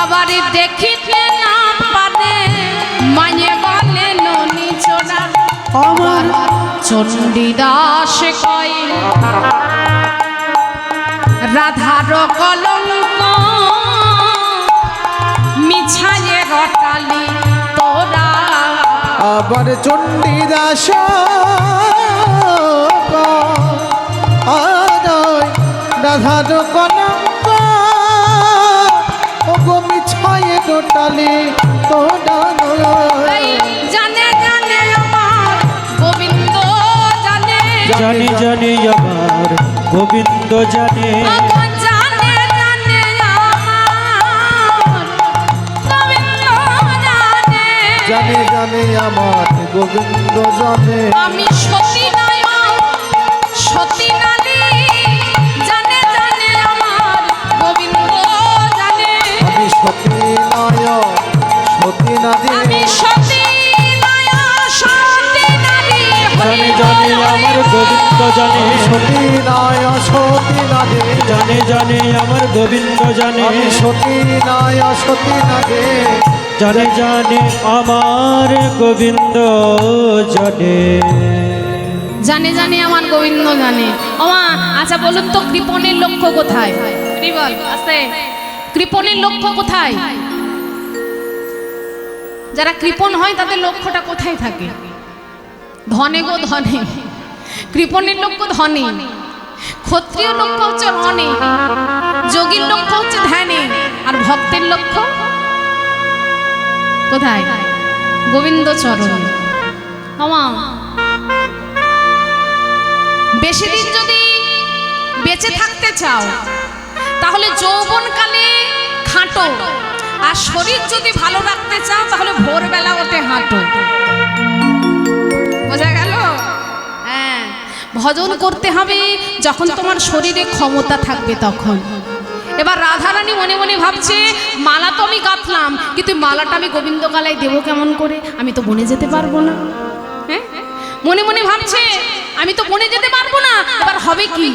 আবার দেখিতে না পারে মায়ে বলে ননি চোরা আমার চণ্ডীদাস কয় রাধার কলঙ্ক মিছায়ে রটালি তোরা আবার চণ্ডীদাস রাধার কলঙ্ক ও গো মিছায় ডোটালি তোরা এই জানে জানে আমার গোবিন্দ জানে জানে জানে আমার গোবিন্দ জানে আমার জানে জানে আমার গোবিন্দ জানে জানে জানে আমার গোবিন্দ জানে আমি সতী নায়ক সতী নারী জানে জানে আমার গোবিন্দ জানে আমি সতী নায়ক সতী নারী আমি সতী নায়ক সতী নারী জানে জানে আমার গোবিন্দ জানে সতী নায়ক সতী নারী জানে জানে আমার গোবিন্দ জানে আমি সতী নায়ক সতী নারী জানে জানে আমার গোবিন্দ জানে জানে জানে আমার গোবিন্দ জানে। ওমা আচ্ছা বলুন তো কৃপণের লক্ষ্য কোথায়? বল আস্তে, কৃপণের লক্ষ্য কোথায়? যারা কৃপণ হয় তাদের লক্ষ্যটা কোথায় থাকে? ধনে গো ধনে। কৃপণের লক্ষ্য ধনে, ক্ষত্রিয় লক্ষ্য হচ্ছে রণে, যোগীর লক্ষ্য হচ্ছে ধ্যানে, আর ভক্তের লক্ষ্য কোথায়? গোবিন্দ চরণে। আমা বেশি দিন যদি বেঁচে থাকতে চাও তাহলে যৌবনকালে খাটো, আর শরীর যদি ভালো রাখতে চাও তাহলে ভোরবেলা ওঠে হাঁটো। বোঝা গেল? হ্যাঁ, ভজন করতে হবে যখন তোমার শরীরে ক্ষমতা থাকবে তখন। এবার রাধারানী মনে মনে ভাবছে, মালা তো আমি গাঁথলাম, কিন্তু মালাটা আমি গোবিন্দ গলায় দেবো কেমন করে? আমি তো বনে যেতে পারবো না। হ্যাঁ, মনে মনে ভাবছে আমি তো বনে যেতে পারবো না, এবার হবে কি?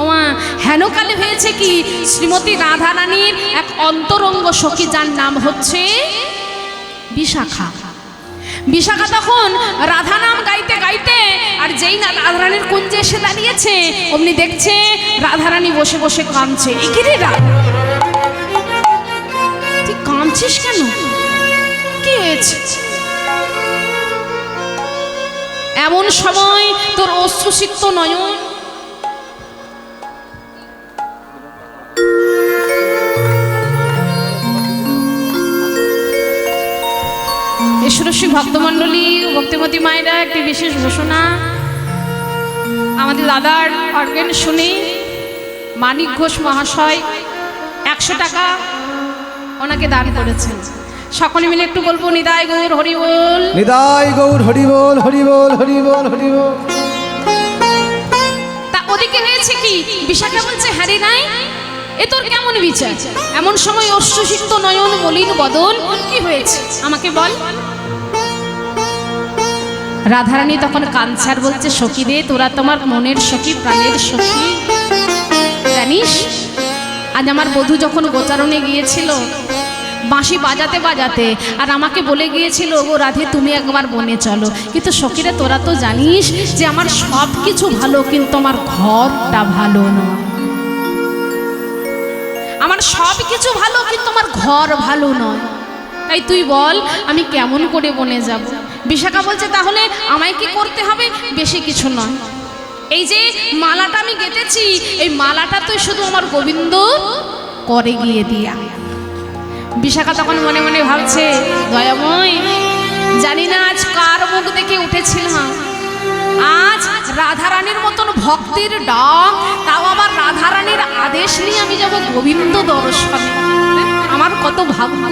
ওমা, হেনকালে হয়েছে কি, শ্রীমতী রাধারানীর এক অন্তরঙ্গ সখী যার নাম হচ্ছে বিশাখা। বিশাখা তখন রাধা নাম গাইতে গাইতে, আর যেই না রাধারানীর কুঞ্জে এসে দাঁড়িয়েছে, অমনি দেখছে রাধারানী বসে বসে কাঁদছে। একিরে রাধা, তুই কাঁদছিস কেন? কি হয়েছে? এমন সময় তোর অশ্রুসিক্ত নয়ন ঈশ্বরশ্রী ভক্তমণ্ডলী, ভক্তিমতী মায়েরা, একটি বিশেষ ঘোষণা। আমাদের দাদার অর্গেন শুনে মানিক ঘোষ মহাশয় 100 টাকা ওনাকে দান করেছেন। সকলে মিলে একটু বলবো, নিতাই গৌর হরি বল, নিতাই গৌর হরি বল, হরি বল, হরি বল, হরি বল। তা ওদিকে হয়েছে কি, বিশাখা বলছে, হ্যাঁ রে নাই, এ তোর কেমন বিচার? এমন সময় অশ্রুসিক্ত নয়ন মলিন বদন, কি হয়েছে আমাকে বল। রাধারানী তখন কাঁদছে আর বলছে, সখী রে, তোরা তোমার মনের সখী, প্রাণের সখী। জানিস, আজ আমার বধূ যখন গোচারণে গিয়েছিল বাঁশি বাজাতে বাজাতে, আর আমাকে বলে গিয়েছিল, ও রাধে তুমি একবার বনে চলো, কিন্তু সখীরে তোরা তো জানিস যে আমার সব কিছু ভালো, কিন্তু আমার ঘরটা ভালো নয়। আমার সব কিছু ভালো, কিন্তু আমার ঘর ভালো নয়। তাই তুই বল আমি কেমন করে বনে যাব? বিশাখা বলছে, তাহলে আমায় কি করতে হবে? বেশি কিছু নয়, এই যে মালাটা আমি গেঁথেছি, এই মালাটা তুই শুধু আমার গোবিন্দ করে গিয়ে দিয়া। বিশাখা তখন মনে মনে ভাবছে, দয়াময়, জানি না আজ কার মুখ দেখে উঠেছিলাম, আজ রাধারানীর মতন ভক্তির ডাক, তাও আবার রাধারানীর আদেশ নিয়ে আমি যাব গোবিন্দ দর্শনে। আমার কত ভাগ্য।